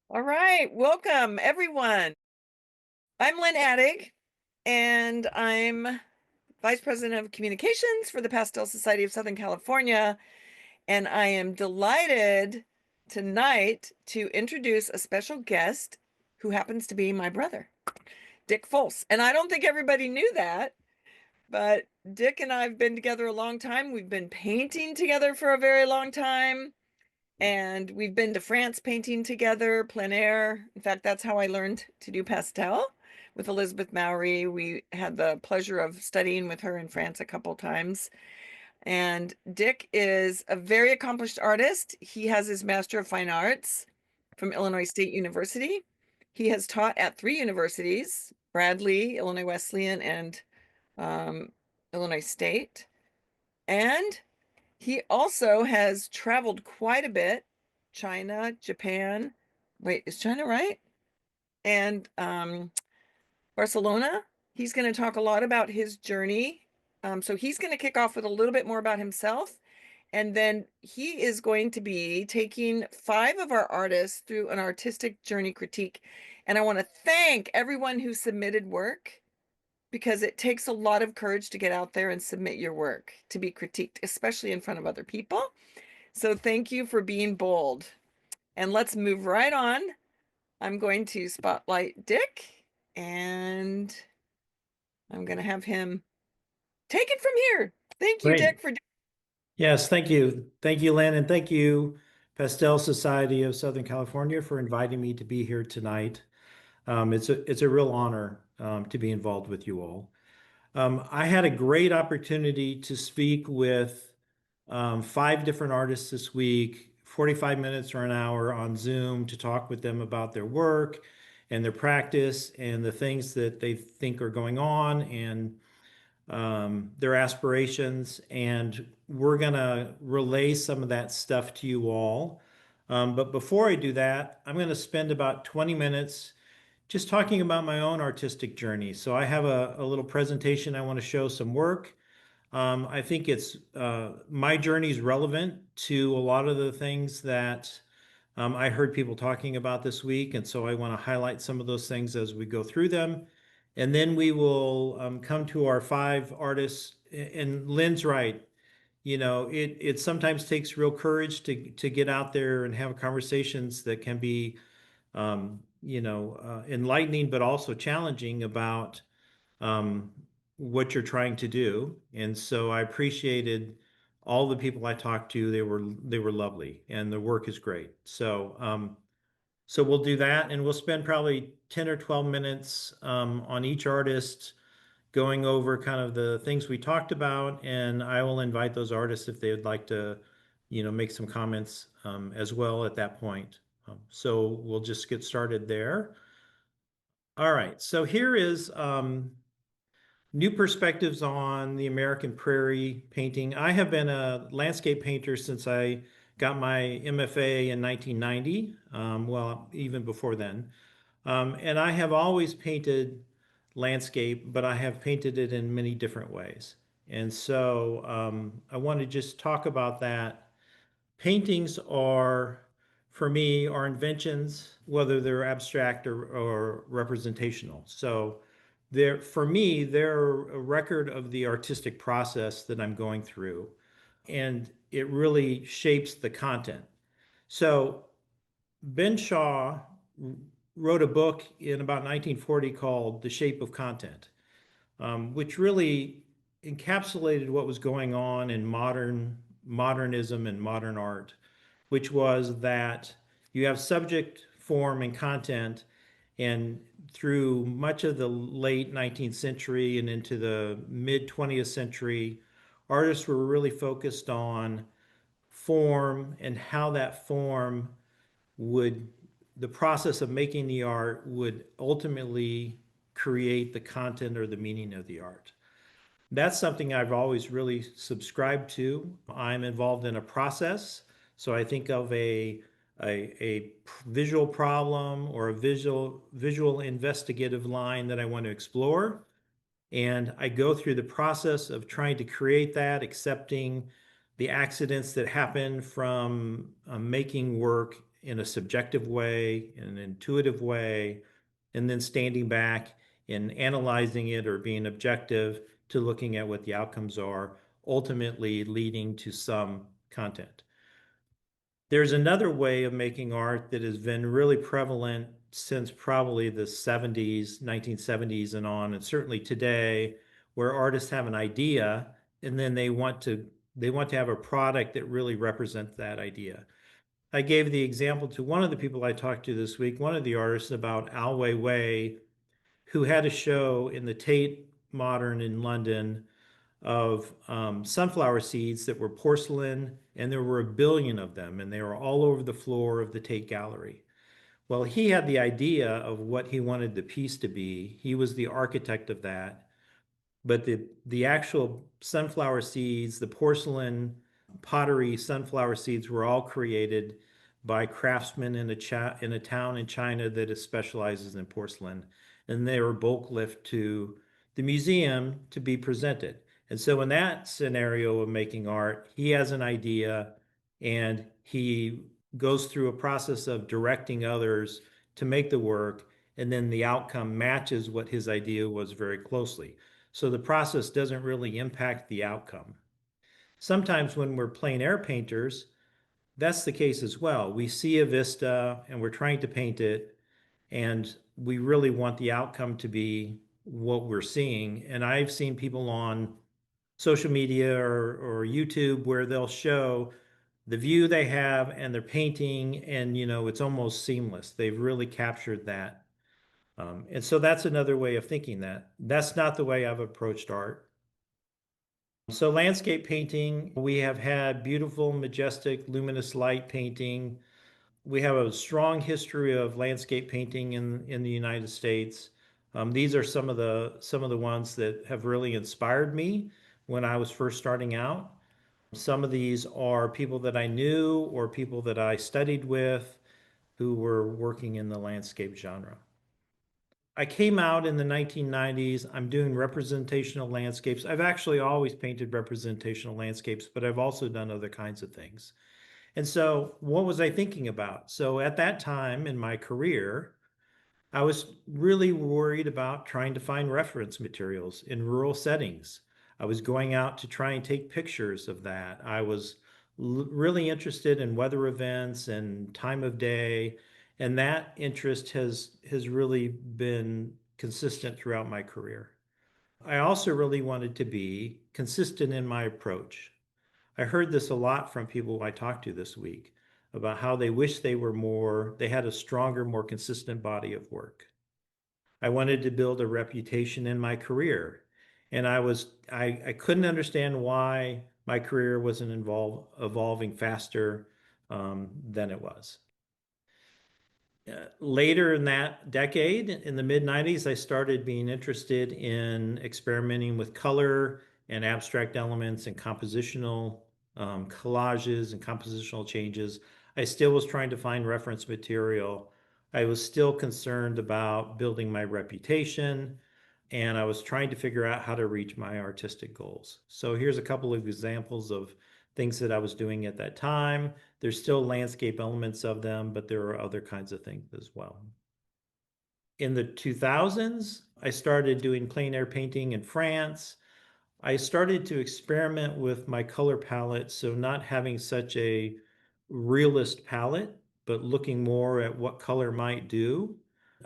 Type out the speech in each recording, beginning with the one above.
All right, welcome everyone. I'm Lynn Addig, and I'm Vice President of Communications for the Pastel Society of Southern California, and I am delighted tonight to introduce a special guest who happens to be my brother, Dick Folse. And I don't think everybody knew that, but Dick and I have been together a long time. We've been painting together for a very long time. And we've been to France painting together, plein air. In fact, that's how I learned to do pastel with Elizabeth Mowry. We had the pleasure of studying with her in France a couple times. And Dick is a very accomplished artist. He has his Master of Fine Arts from Illinois State University. He has taught at three universities, Bradley, Illinois Wesleyan, and um, Illinois State. And he also has traveled quite a bit, China, Japan. Wait, is China right? And Barcelona. He's going to talk a lot about his journey. So he's going to kick off with a little bit more about himself. And then he is going to be taking five of our artists through an artistic journey critique. And I want to thank everyone who submitted work because it takes a lot of courage to get out there and submit your work to be critiqued, especially in front of other people. So thank you for being bold. And let's move right on. I'm going to spotlight Dick, and I'm going to have him take it from here. Thank you, Great. Dick, for Yes, thank you. Thank you, Lynn, and thank you, Pastel Society of Southern California, for inviting me to be here tonight. It's a real honor to be involved with you all. I had a great opportunity to speak with five different artists this week, 45 minutes or an hour on Zoom to talk with them about their work and their practice and the things that they think are going on and their aspirations, and we're going to relay some of that stuff to you all. But before I do that, I'm going to spend about 20 minutes just talking about my own artistic journey. So I have a little presentation. I want to show some work. I think it's my journey is relevant to a lot of the things that I heard people talking about this week, and so I want to highlight some of those things as we go through them. And then we will come to our five artists. And Lynn's right. It sometimes takes real courage to get out there and have conversations that can be, enlightening, but also challenging about um, what you're trying to do. And so I appreciated all the people I talked to. They were lovely, and the work is great. So we'll do that, and we'll spend probably 10 or 12 minutes on each artist, going over kind of the things we talked about, and I will invite those artists if they would like to, make some comments as well at that point. So we'll just get started there. All right, so here is new perspectives on the American prairie painting. I have been a landscape painter since I got my MFA in 1990, well, even before then. And I have always painted landscape, but I have painted it in many different ways. And so I want to just talk about that. Paintings are, for me, are inventions, whether they're abstract or representational. So for me, they're a record of the artistic process that I'm going through, and it really shapes the content. So Ben Shaw wrote a book in about 1940 called The Shape of Content, which really encapsulated what was going on in modernism and modern art, which was that you have subject, form, and content. And through much of the late 19th century and into the mid 20th century, artists were really focused on form and how that form would, the process of making the art would ultimately create the content or the meaning of the art. That's something I've always really subscribed to. I'm involved in a process. So I think of a visual problem or a visual investigative line that I want to explore. And I go through the process of trying to create that, accepting the accidents that happen from making work in a subjective way, in an intuitive way, and then standing back and analyzing it or being objective to looking at what the outcomes are, ultimately leading to some content. There's another way of making art that has been really prevalent since probably the 70s, 1970s and on, and certainly today, where artists have an idea and then they want to have a product that really represents that idea. I gave the example to one of the people I talked to this week, one of the artists, about Al Weiwei, who had a show in the Tate Modern in London of sunflower seeds that were porcelain, and there were a billion of them, and they were all over the floor of the Tate Gallery. Well, he had the idea of what he wanted the piece to be. He was the architect of that, but the actual sunflower seeds, the porcelain pottery sunflower seeds, were all created by craftsmen in a town in China that specializes in porcelain, and they were bulk lift to the museum to be presented. And so, in that scenario of making art, he has an idea, and he goes through a process of directing others to make the work, and then the outcome matches what his idea was very closely. So the process doesn't really impact the outcome. Sometimes when we're plein air painters, that's the case as well. We see a vista and we're trying to paint it, and we really want the outcome to be what we're seeing. And I've seen people on social media or YouTube where they'll show the view they have and they're painting, and it's almost seamless. They've really captured that. And so that's another way of thinking that. That's not the way I've approached art. So, landscape painting, we have had beautiful, majestic, luminous light painting. We have a strong history of landscape painting in the United States. These are some of the ones that have really inspired me when I was first starting out. Some of these are people that I knew or people that I studied with who were working in the landscape genre. I came out in the 1990s. I'm doing representational landscapes. I've actually always painted representational landscapes, but I've also done other kinds of things. And so, what was I thinking about? So, at that time in my career, I was really worried about trying to find reference materials in rural settings. I was going out to try and take pictures of that. I was really interested in weather events and time of day, and that interest has really been consistent throughout my career. I also really wanted to be consistent in my approach. I heard this a lot from people I talked to this week about how they wish they had a stronger, more consistent body of work. I wanted to build a reputation in my career. And I couldn't understand why my career wasn't evolving faster than it was. Later in that decade, in the mid 90s, I started being interested in experimenting with color and abstract elements and compositional collages and compositional changes. I still was trying to find reference material. I was still concerned about building my reputation, and I was trying to figure out how to reach my artistic goals. So here's a couple of examples of things that I was doing at that time. There's still landscape elements of them, but there are other kinds of things as well. In the 2000s, I started doing plein air painting in France. I started to experiment with my color palette, so not having such a realist palette, but looking more at what color might do.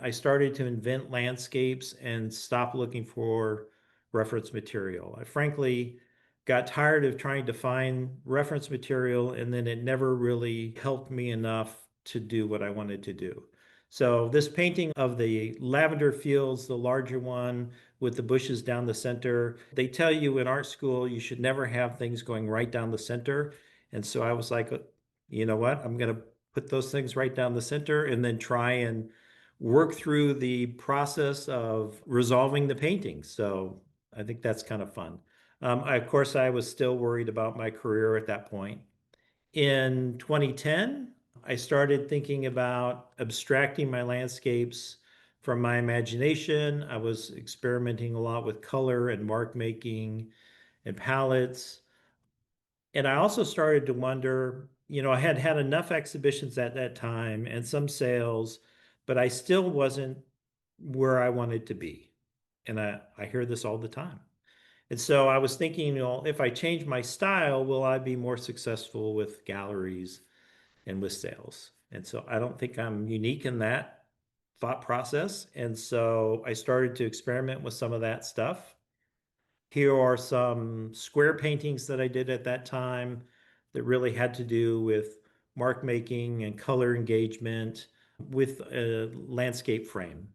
I started to invent landscapes and stop looking for reference material. I frankly got tired of trying to find reference material, and then it never really helped me enough to do what I wanted to do. So, this painting of the lavender fields, the larger one with the bushes down the center, they tell you in art school you should never have things going right down the center. And so I was like, you know what? I'm going to put those things right down the center and then try and work through the process of resolving the painting. So I think that's kind of fun. Of course, I was still worried about my career at that point. In 2010, I started thinking about abstracting my landscapes from my imagination. I was experimenting a lot with color and mark making and palettes. And I also started to wonder, I had had enough exhibitions at that time and some sales, but I still wasn't where I wanted to be. And I hear this all the time. And so I was thinking, if I change my style, will I be more successful with galleries and with sales? And so I don't think I'm unique in that thought process. And so I started to experiment with some of that stuff. Here are some square paintings that I did at that time that really had to do with mark making and color engagement with a landscape frame.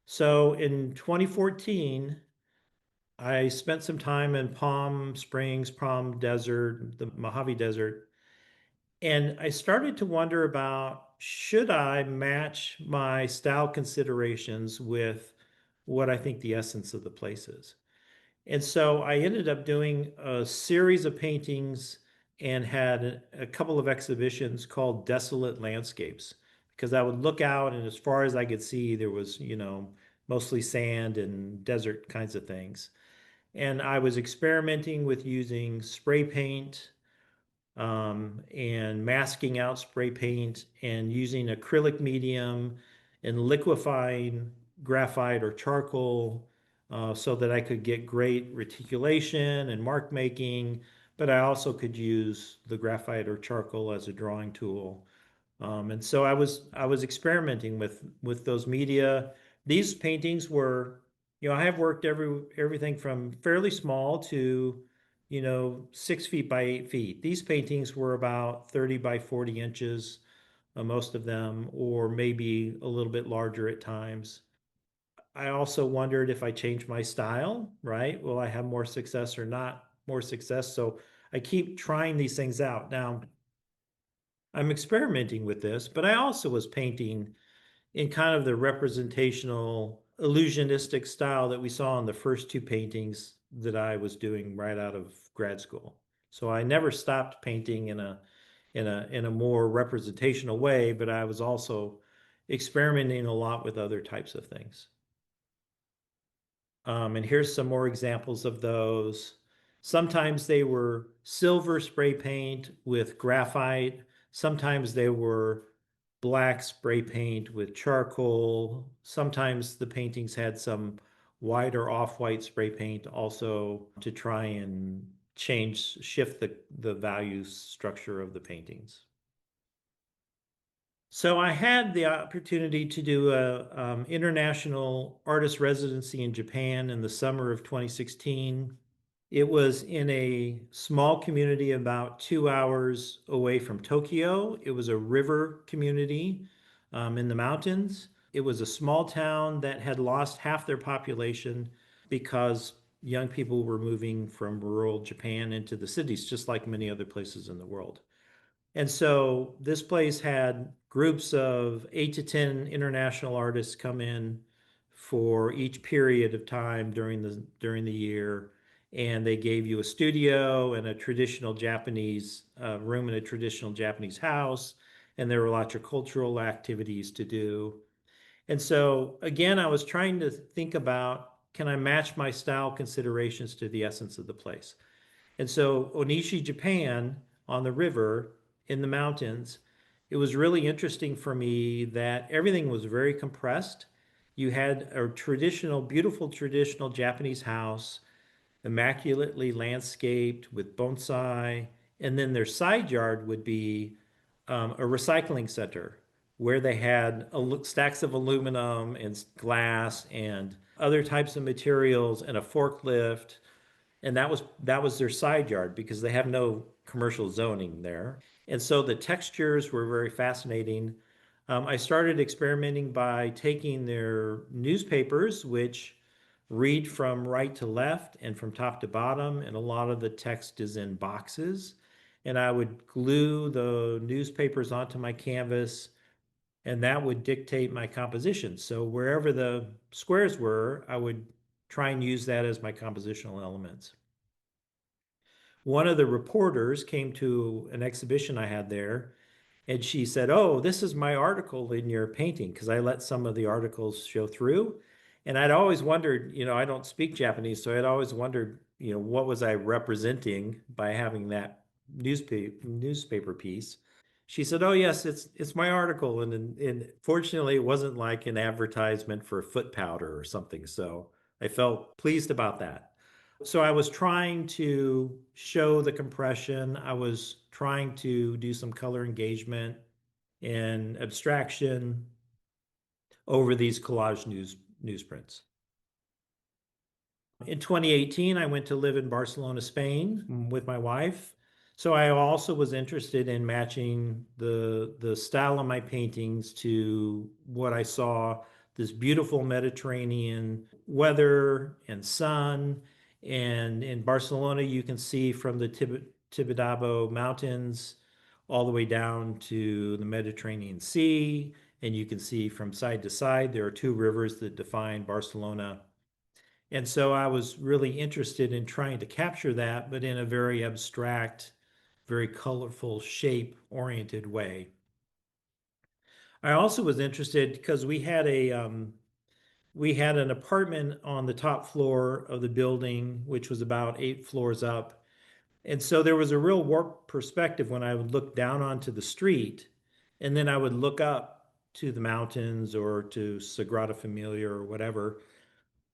So in 2014, I spent some time in Palm Springs, Palm Desert, the Mojave Desert, and I started to wonder about should I match my style considerations with what I think the essence of the place is. And so I ended up doing a series of paintings and had a couple of exhibitions called Desolate Landscapes because I would look out and as far as I could see, there was, mostly sand and desert kinds of things. And I was experimenting with using spray paint and masking out spray paint and using acrylic medium and liquefying graphite or charcoal so that I could get great reticulation and mark making, but I also could use the graphite or charcoal as a drawing tool. And so I was experimenting with those media. These paintings were, I have worked everything from fairly small to, 6 feet by 8 feet. These paintings were about 30 by 40 inches, most of them, or maybe a little bit larger at times. I also wondered if I change my style, right? Will I have more success or not more success? So I keep trying these things out. Now, I'm experimenting with this, but I also was painting in kind of the representational illusionistic style that we saw in the first two paintings that I was doing right out of grad school. So I never stopped painting in a more representational way, but I was also experimenting a lot with other types of things. And here's some more examples of those. Sometimes they were silver spray paint with graphite. Sometimes they were black spray paint with charcoal. Sometimes the paintings had some white or off-white spray paint also to try and shift the value structure of the paintings. So I had the opportunity to do a international artist residency in Japan in the summer of 2016. It was in a small community about 2 hours away from Tokyo. It was a river community in the mountains. It was a small town that had lost half their population because young people were moving from rural Japan into the cities, just like many other places in the world. And so this place had groups of 8 to 10 international artists come in for each period of time during the year, and they gave you a studio and a traditional Japanese room in a traditional Japanese house, and there were lots of cultural activities to do. And so again, I was trying to think about can I match my style considerations to the essence of the place? And so Onishi, Japan, on the river in the mountains, it was really interesting for me that everything was very compressed. You had a traditional, beautiful traditional Japanese house, immaculately landscaped with bonsai, and then their side yard would be a recycling center where they had stacks of aluminum and glass and other types of materials and a forklift, and that was their side yard because they have no commercial zoning there. And so the textures were very fascinating. I started experimenting by taking their newspapers, which read from right to left and from top to bottom, and a lot of the text is in boxes. And I would glue the newspapers onto my canvas, and that would dictate my composition. So wherever the squares were, I would try and use that as my compositional elements. One of the reporters came to an exhibition I had there, and she said, "Oh, this is my article in your painting," because I let some of the articles show through. And I'd always wondered, I don't speak Japanese, so I'd always wondered, what was I representing by having that newspaper piece. She said, "Oh yes, it's my article," and fortunately, it wasn't like an advertisement for foot powder or something. So I felt pleased about that. So I was trying to show the compression. I was trying to do some color engagement and abstraction over these collage newsprints. In 2018, I went to live in Barcelona, Spain with my wife. So I also was interested in matching the style of my paintings to what I saw, this beautiful Mediterranean weather and sun. And in Barcelona, you can see from the Tibidabo Mountains all the way down to the Mediterranean Sea. And you can see from side to side, there are two rivers that define Barcelona. And so I was really interested in trying to capture that, but in a very abstract, very colorful, shape-oriented way. I also was interested because we had an apartment on the top floor of the building, which was about 8 floors up. And so there was a real warped perspective when I would look down onto the street, and then I would look up to the mountains or to Sagrada Familia or whatever.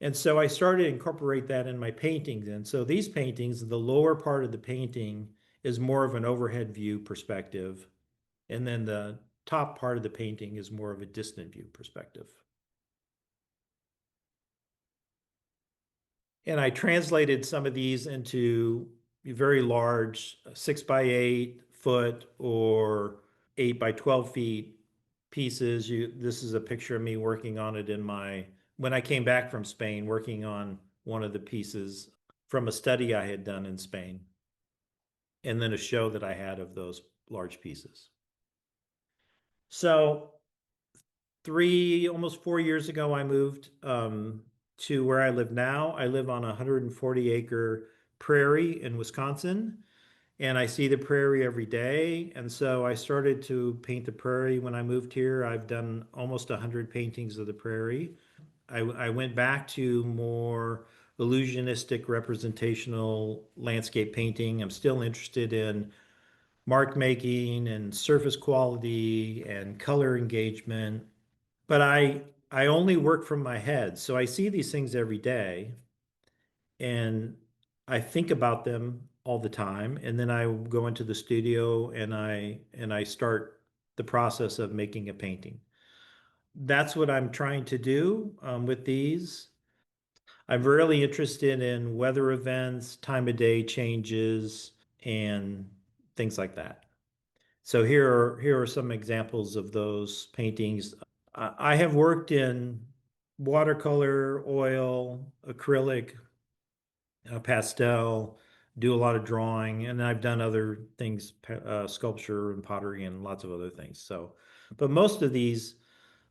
And so I started to incorporate that in my paintings. And so these paintings, the lower part of the painting is more of an overhead view perspective. And then the top part of the painting is more of a distant view perspective. And I translated some of these into very large 6 by 8 foot or 8 by 12 feet pieces. This is a picture of me working on it when I came back from Spain, working on one of the pieces from a study I had done in Spain, and then a show that I had of those large pieces. So almost 4 years ago, I moved to where I live now. I live on a 140-acre prairie in Wisconsin, and I see the prairie every day. And so I started to paint the prairie when I moved here. I've done almost 100 paintings of the prairie. I went back to more illusionistic representational landscape painting. I'm still interested in mark making and surface quality and color engagement, but I only work from my head. So I see these things every day and I think about them all the time. And then I go into the studio and I start the process of making a painting. That's what I'm trying to do with these. I'm really interested in weather events, time of day changes, and things like that. So here are some examples of those paintings. I have worked in watercolor, oil, acrylic, pastel, do a lot of drawing, and I've done other things, sculpture and pottery and lots of other things. So, but most of these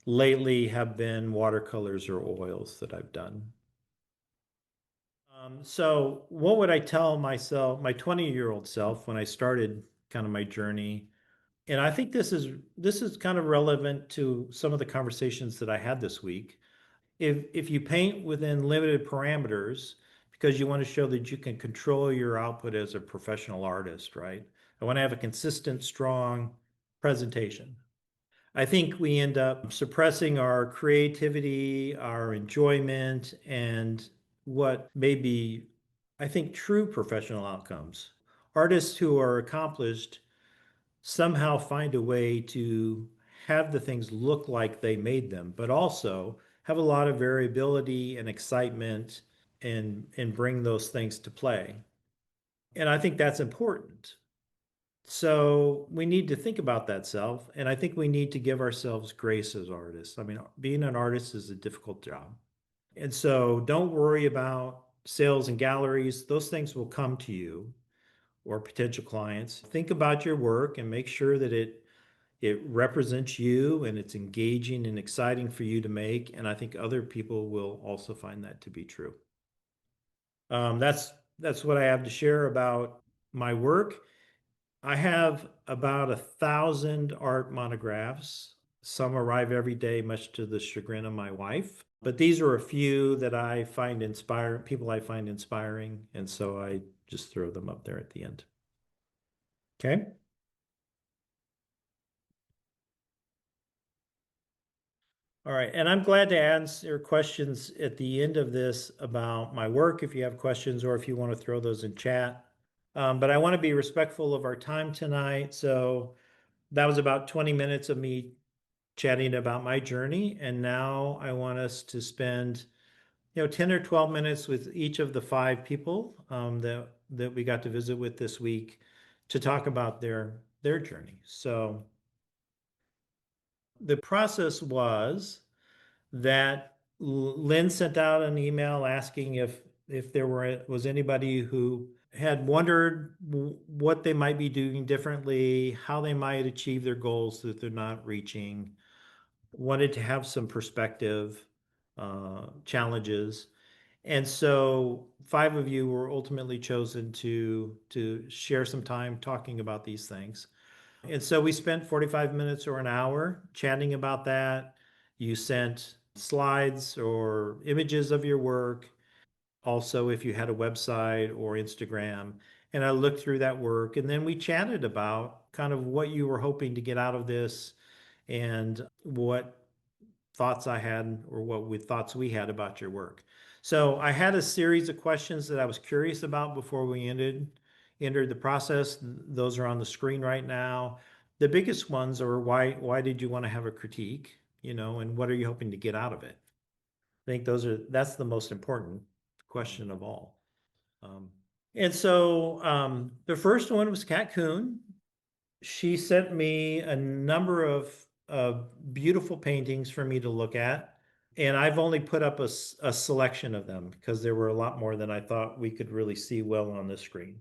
lately have been watercolors or oils that I've done. So what would I tell myself, my 20-year-old self, when I started kind of my journey? And I think this is kind of relevant to some of the conversations that I had this week. If you paint within limited parameters, because you want to show that you can control your output as a professional artist, right? I want to have a consistent, strong presentation. I think we end up suppressing our creativity, our enjoyment, and what may be, I think, true professional outcomes. Artists who are accomplished somehow find a way to have the things look like they made them, but also have a lot of variability and excitement and bring those things to play. And I think that's important. So we need to think about that self. And I think we need to give ourselves grace as artists. I mean, being an artist is a difficult job. And so don't worry about sales and galleries. Those things will come to you or potential clients. Think about your work and make sure that it represents you and it's engaging and exciting for you to make. And I think other people will also find that to be true. That's what I have to share about my work. I have about 1,000 art monographs. Some arrive every day, much to the chagrin of my wife. But these are a few that I find inspiring, people I find inspiring, and so I just throw them up there at the end. Okay. All right. And I'm glad to answer questions at the end of this about my work if you have questions or if you want to throw those in chat. But I want to be respectful of our time tonight. So that was about 20 minutes of me chatting about my journey. And now I want us to spend, 10 or 12 minutes with each of the five people that we got to visit with this week to talk about their journey. So the process was that Lynn sent out an email asking if there was anybody who had wondered what they might be doing differently, how they might achieve their goals that they're not reaching, wanted to have some perspective, challenges. And so five of you were ultimately chosen to share some time talking about these things. And so we spent 45 minutes or an hour chatting about that. You sent slides or images of your work. Also, if you had a website or Instagram. And I looked through that work and then we chatted about kind of what you were hoping to get out of this and what thoughts I had or thoughts we had about your work. So I had a series of questions that I was curious about before we entered the process. Those are on the screen right now. The biggest ones are why did you want to have a critique, and what are you hoping to get out of it? I think that's the most important question of all. Um, and so the first one was Kat Kuhn. She sent me a number of beautiful paintings for me to look at. And I've only put up a selection of them because there were a lot more than I thought we could really see well on the screen.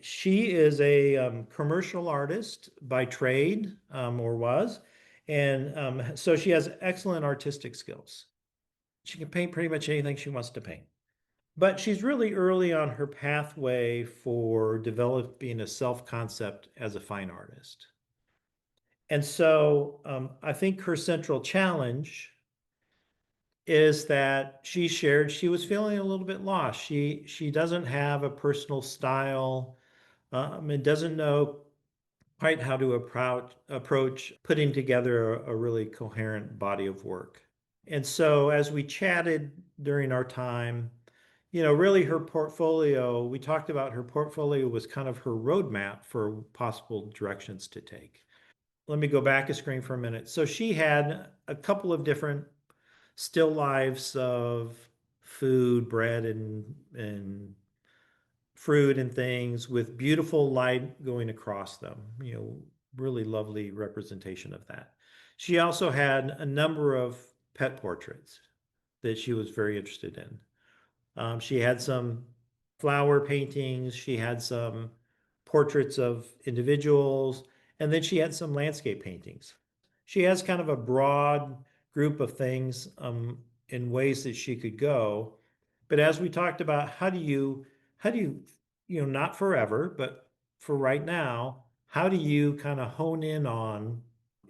She is a commercial artist by trade, or was. And so she has excellent artistic skills. She can paint pretty much anything she wants to paint. But she's really early on her pathway for developing a self concept as a fine artist. And so I think her central challenge is that she shared she was feeling a little bit lost. She doesn't have a personal style and doesn't know quite how to approach putting together a really coherent body of work. And so as we chatted during our time, really her portfolio, we talked about her portfolio was kind of her roadmap for possible directions to take. Let me go back a screen for a minute. So she had a couple of different still lives of food, bread, and fruit and things with beautiful light going across them. Really lovely representation of that. She also had a number of pet portraits that she was very interested in. She had some flower paintings, she had some portraits of individuals, and then she had some landscape paintings. She has kind of a broad group of things in ways that she could go. But as we talked about, how do you, not forever, but for right now, how do you kind of hone in on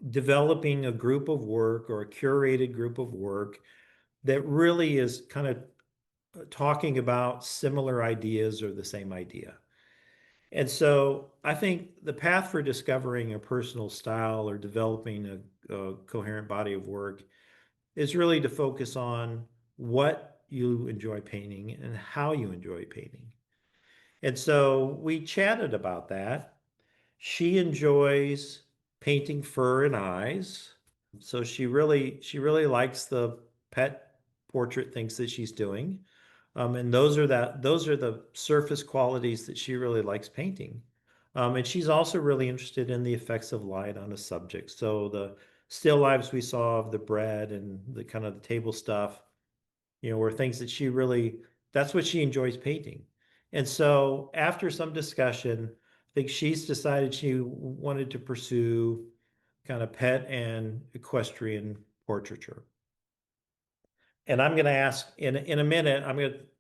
developing a group of work or a curated group of work that really is kind of talking about similar ideas or the same idea. And so I think the path for discovering a personal style or developing a coherent body of work is really to focus on what you enjoy painting and how you enjoy painting. And so we chatted about that. She enjoys painting fur and eyes. So she really likes the pet portrait things that she's doing. And those are the surface qualities that she really likes painting. And she's also really interested in the effects of light on a subject. So the still lives we saw of the bread and the kind of the table stuff, were things that that's what she enjoys painting. And so after some discussion, I think she's decided she wanted to pursue kind of pet and equestrian portraiture. And I'm going to ask in a minute,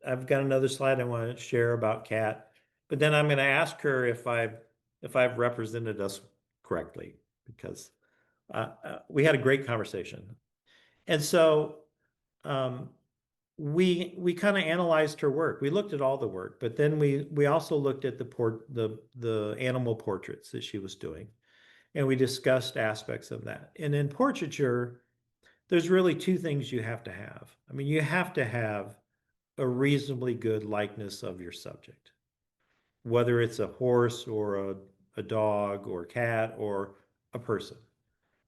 I've got another slide I want to share about Kat, but then I'm going to ask her if I've represented us correctly because we had a great conversation. And so um, we kind of analyzed her work. We looked at all the work, but then we also looked at the animal portraits that she was doing, and we discussed aspects of that. And in portraiture, there's really two things you have to have. I mean, you have to have a reasonably good likeness of your subject, whether it's a horse or a dog or cat or a person,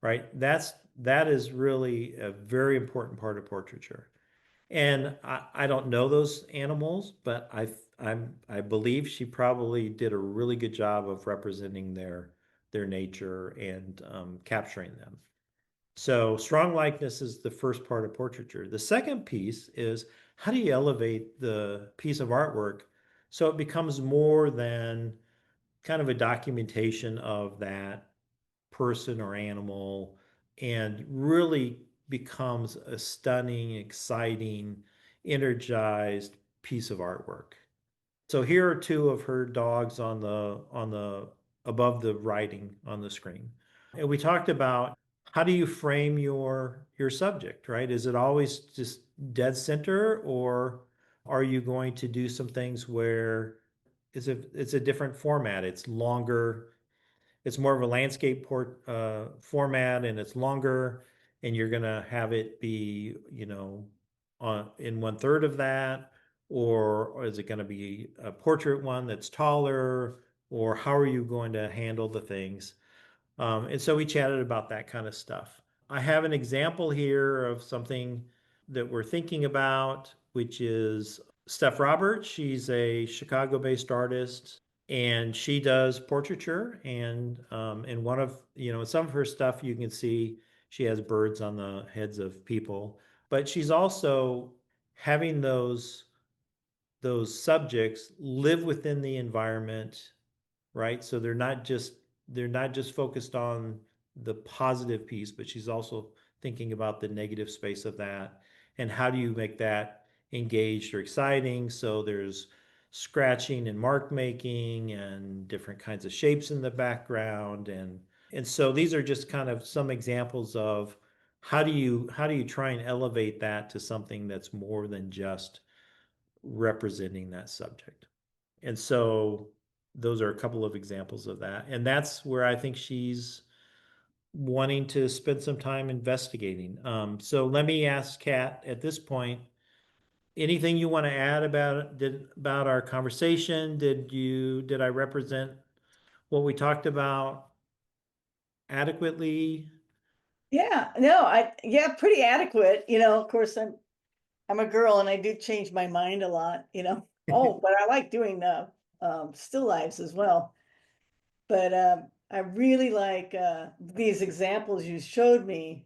right? That is really a very important part of portraiture. And I don't know those animals, but I believe she probably did a really good job of representing their nature and capturing them. So strong likeness is the first part of portraiture. The second piece is how do you elevate the piece of artwork so it becomes more than kind of a documentation of that person or animal and really becomes a stunning, exciting, energized piece of artwork. So here are two of her dogs on the above the writing on the screen. And we talked about how do you frame your subject, right? Is it always just dead center, or are you going to do some things where it's a different format? It's longer, it's more of a landscape format, and it's longer, and you're gonna have it be, on in one third of that, or is it gonna be a portrait one that's taller, or how are you going to handle the things? And so we chatted about that kind of stuff. I have an example here of something that we're thinking about, which is Steph Roberts. She's a Chicago-based artist, and she does portraiture. And in one of, in some of her stuff, you can see she has birds on the heads of people, but she's also having those subjects live within the environment, right? So they're not just focused on the positive piece, but she's also thinking about the negative space of that and how do you make that engaged or exciting. So there's scratching and mark making and different kinds of shapes in the background, and so these are just kind of some examples of how do you try and elevate that to something that's more than just representing that subject. And so those are a couple of examples of that. And that's where I think she's wanting to spend some time investigating. So let me ask Kat at this point, anything you want to add about our conversation? Did I represent what we talked about adequately? Yeah, no, yeah, pretty adequate. Of course, I'm a girl and I do change my mind a lot. Oh, but I like doing still lives as well. But I really like these examples you showed me.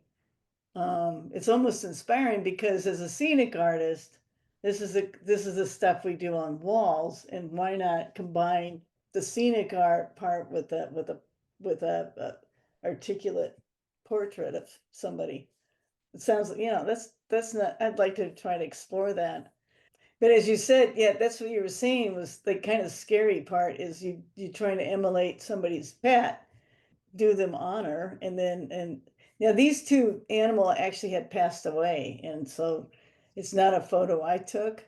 It's almost inspiring because as a scenic artist, this is the stuff we do on walls, and why not combine the scenic art part with a articulate portrait of somebody? It sounds, that's not, I'd like to try to explore that. But as you said, yeah, that's what you were saying was the kind of scary part is you trying to emulate somebody's pet, do them honor, and now these two animal actually had passed away, and so it's not a photo I took.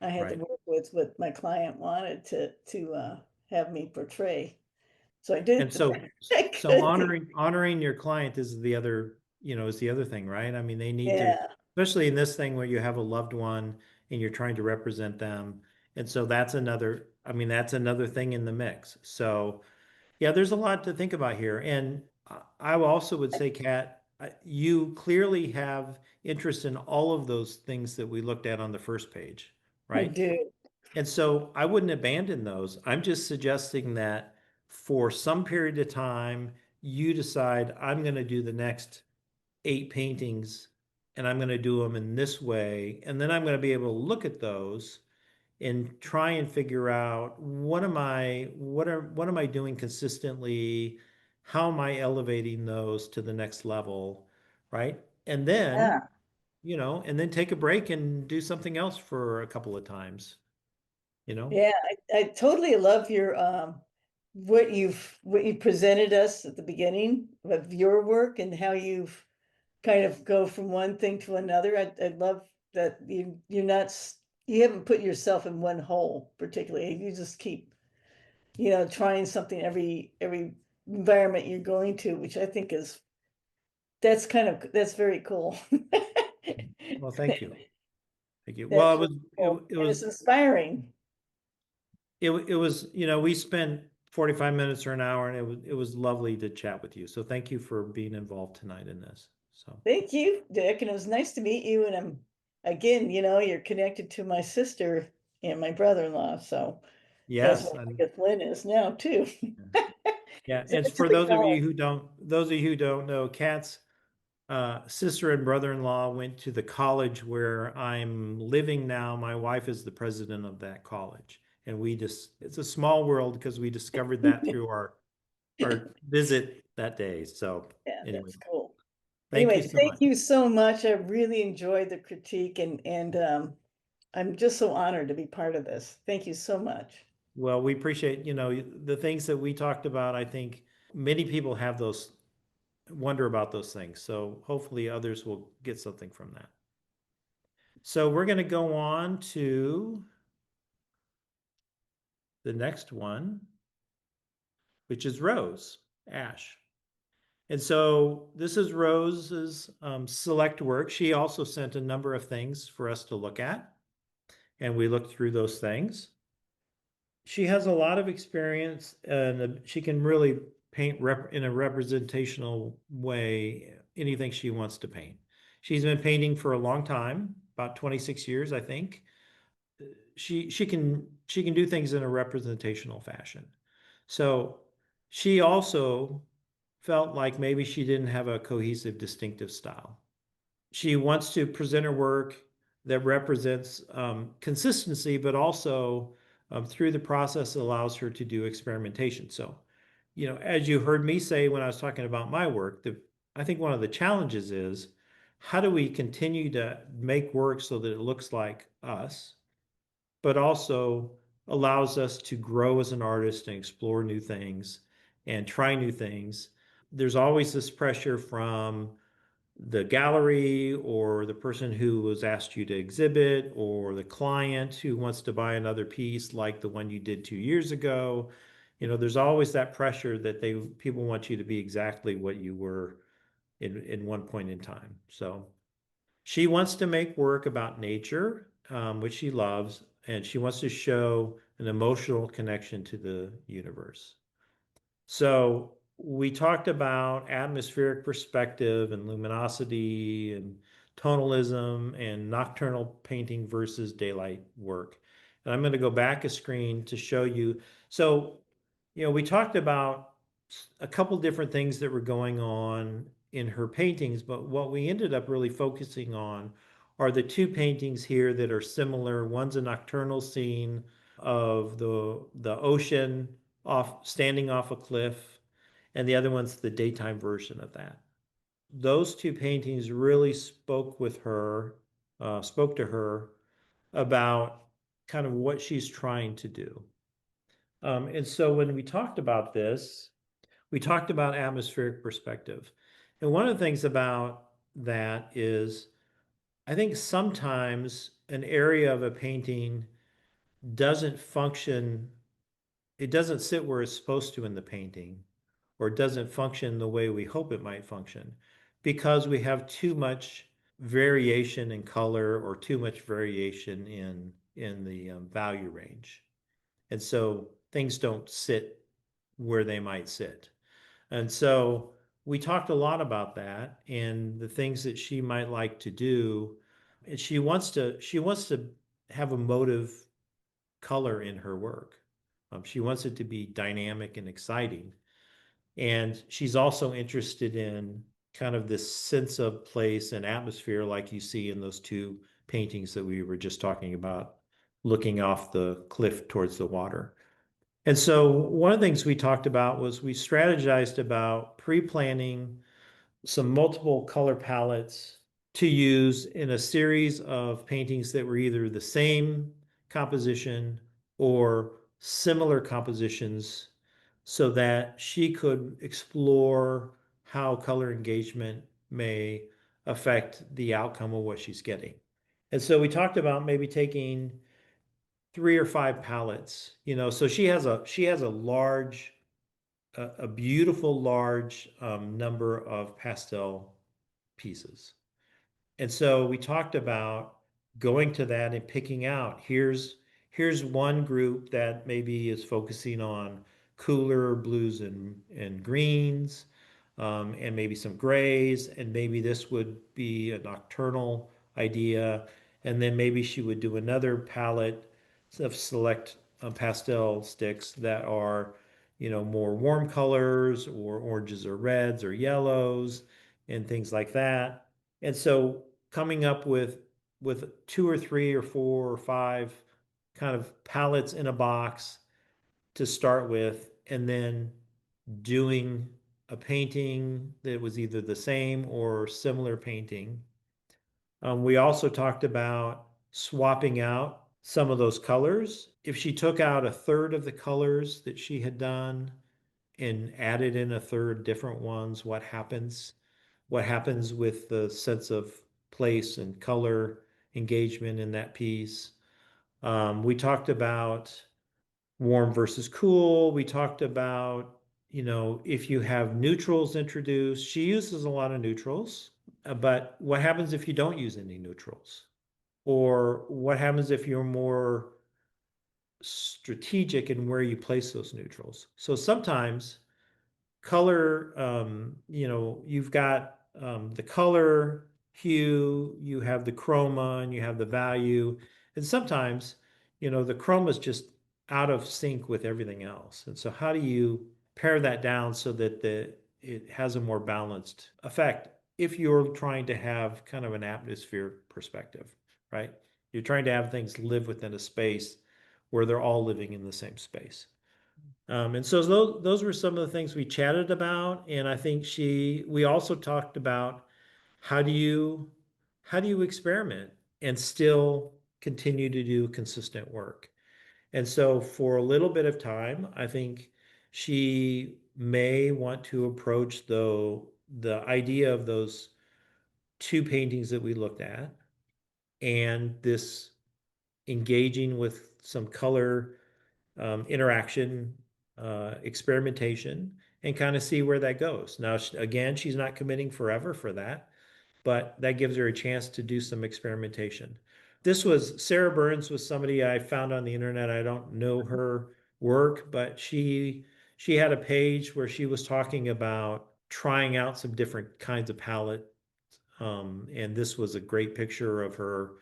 I had to Right. work with what my client wanted to have me portray. So I And did the so, best I so could. honoring your client is the other thing, right? I mean, they need to, Yeah, especially in this thing where you have a loved one and you're trying to represent them. And so that's another thing in the mix. So yeah, there's a lot to think about here. And I also would say, Kat, you clearly have interest in all of those things that we looked at on the first page, I right? do. And so I wouldn't abandon those. I'm just suggesting that for some period of time, you decide I'm going to do the next 8 paintings and I'm going to do them in this way. And then I'm going to be able to look at those and try and figure out what am I doing consistently? How am I elevating those to the next level? Right. And then, Yeah. take a break and do something else for a couple of times, you know? Yeah, I totally love your what you presented us at the beginning of your work and how you've kind of go from one thing to another. I love that you're not you haven't put yourself in one hole particularly. You just keep, trying something every environment you're going to, which I think is that's very cool. Well, thank you. Thank you. Well, That's really cool. it And it's was, inspiring. it was, we spent 45 minutes or an hour, and it was lovely to chat with you. So thank you for being involved tonight in this. So Thank you, Dick, and it was nice to meet you. And again, you're connected to my sister and my brother-in-law, so that's yes, what I guess Lynn is now too. yeah. So And it's a for big those of you who don't know, Kat's sister and brother-in-law went to the college where I'm living now. My wife is the president of that college. And it's a small world because we discovered that through our visit that day. So Yeah, anyway, that's cool. thank you Anyway, so thank much. you so much. I really enjoyed the critique, and I'm just so honored to be part of this. Thank you so much. Well, we appreciate, the things that we talked about. I think many people have those wonder about those things. So hopefully others will get something from that. So we're going to go on to the next one, which is Rose Ash. And so this is Rose's select work. She also sent a number of things for us to look at, and we looked through those things. She has a lot of experience, and she can really paint in a representational way anything she wants to paint. She's been painting for a long time, about 26 years, I think. She can do things in a representational fashion. So she also felt like maybe she didn't have a cohesive, distinctive style. She wants to present her work that represents consistency, but also through the process allows her to do experimentation. So, as you heard me say when I was talking about my work, I think one of the challenges is how do we continue to make work so that it looks like us, but also allows us to grow as an artist and explore new things and try new things. There's always this pressure from the gallery or the person who was asked you to exhibit or the client who wants to buy another piece like the one you did 2 years ago. There's always that pressure that people want you to be exactly what you were in one point in time. So she wants to make work about nature, which she loves, and she wants to show an emotional connection to the universe. So we talked about atmospheric perspective and luminosity and tonalism and nocturnal painting versus daylight work. And I'm going to go back a screen to show you. So, we talked about a couple different things that were going on in her paintings, but what we ended up really focusing on are the two paintings here that are similar. One's a nocturnal scene of the ocean standing off a cliff, and the other one's the daytime version of that. Those two paintings really spoke to her about kind of what she's trying to do. And so when we talked about this, we talked about atmospheric perspective. And one of the things about that is, I think sometimes an area of a painting doesn't function, it doesn't sit where it's supposed to in the painting, or it doesn't function the way we hope it might function because we have too much variation in color or too much variation in the value range. And so things don't sit where they might sit. And so we talked a lot about that and the things that she might like to do. And she wants to have a motive color in her work. She wants it to be dynamic and exciting. And she's also interested in kind of this sense of place and atmosphere, like you see in those two paintings that we were just talking about, looking off the cliff towards the water. And so one of the things we talked about was we strategized about pre-planning some multiple color palettes to use in a series of paintings that were either the same composition or similar compositions so that she could explore how color engagement may affect the outcome of what she's getting. And so we talked about maybe taking 3 or 5 palettes, so she has a large, a beautiful large number of pastel pieces. And so we talked about going to that and picking out, here's one group that maybe is focusing on cooler blues and greens, and maybe some grays, and maybe this would be a nocturnal idea. And then maybe she would do another palette of select pastel sticks that are, more warm colors or oranges or reds or yellows and things like that. And so coming up with 2 or 3 or 4 or 5 kind of palettes in a box to start with, and then doing a painting that was either the same or similar painting. We also talked about swapping out some of those colors. If she took out a third of the colors that she had done and added in a third different ones, what happens? What happens with the sense of place and color engagement in that piece? We talked about warm versus cool. We talked about, if you have neutrals introduced, she uses a lot of neutrals, but what happens if you don't use any neutrals? Or what happens if you're more strategic in where you place those neutrals? So sometimes color, you've got the color hue, you have the chroma, and you have the value. And sometimes, the chroma is just out of sync with everything else. And so how do you pare that down so that it has a more balanced effect if you're trying to have kind of an atmosphere perspective, right? You're trying to have things live within a space where they're all living in the same space. And so those were some of the things we chatted about. And I think we also talked about how do you experiment and still continue to do consistent work. And so for a little bit of time, I think she may want to approach the idea of those 2 paintings that we looked at and this engaging with some color interaction, experimentation, and kind of see where that goes. Now, again, she's not committing forever for that, but that gives her a chance to do some experimentation. Sarah Burns was somebody I found on the internet. I don't know her work, but she had a page where she was talking about trying out some different kinds of palette. And this was a great picture of her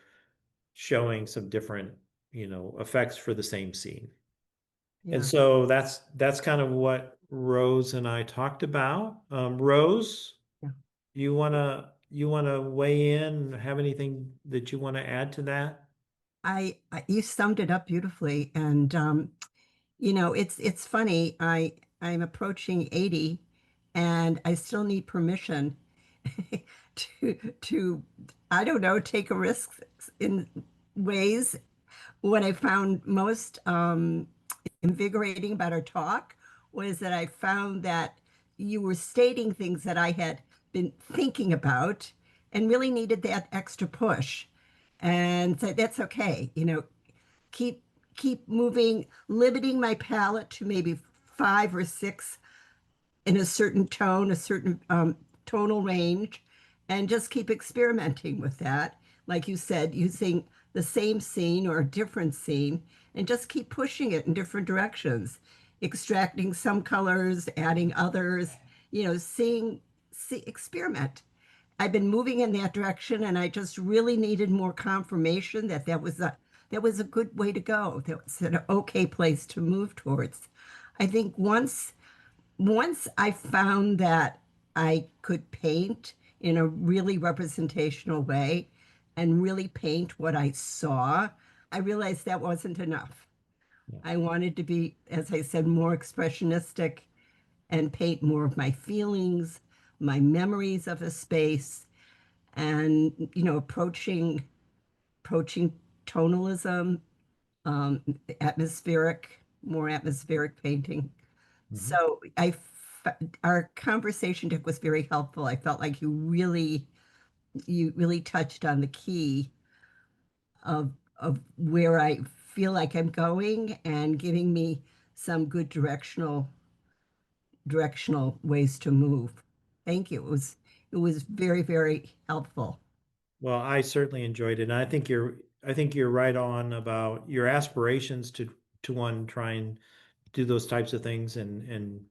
showing some different, effects for the same scene. And Yeah. so that's kind of what Rose and I talked about. Rose, Yeah. you wanna weigh in? Have anything that you want to add to that? You summed it up beautifully. And it's funny. I'm approaching 80 and I still need permission to I don't know, take a risk in ways. What I found most invigorating about our talk was that I found that you were stating things that I had been thinking about and really needed that extra push. And so that's okay, keep keep moving, limiting my palette to maybe 5 or 6 in a certain tone, a certain tonal range, and just keep experimenting with that. Like you said, using the same scene or a different scene, and just keep pushing it in different directions, extracting some colors, adding others, experiment. I've been moving in that direction, and I just really needed more confirmation that that was a good way to go. That was an okay place to move towards. I think once I found that I could paint in a really representational way and really paint what I saw, I realized that wasn't enough. Yeah. I wanted to be, as I said, more expressionistic and paint more of my feelings, my memories of a space, and approaching tonalism, um, more atmospheric painting. Mhm. So our conversation, Dick, was very helpful. I felt like you really touched on the key of where I feel like I'm going and giving me some good directional ways to move. Thank you. It was very, very helpful. Well, I certainly enjoyed it. And I think you're right on about your aspirations to one try and do those types of things and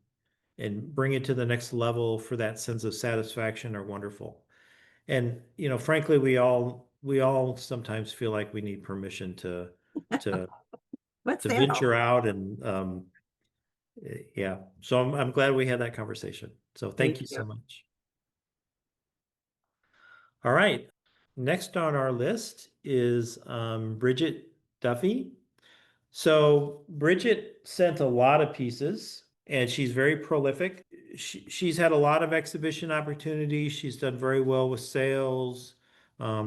bring it to the next level for that sense of satisfaction are wonderful. And frankly, we all sometimes feel like we need permission to What's to that? venture out and yeah. So I'm glad we had that conversation. So thank Thank you so you. much. All right. Next on our list is Bridget Duffy. So Bridget sent a lot of pieces and she's very prolific. She's had a lot of exhibition opportunities. She's done very well with sales.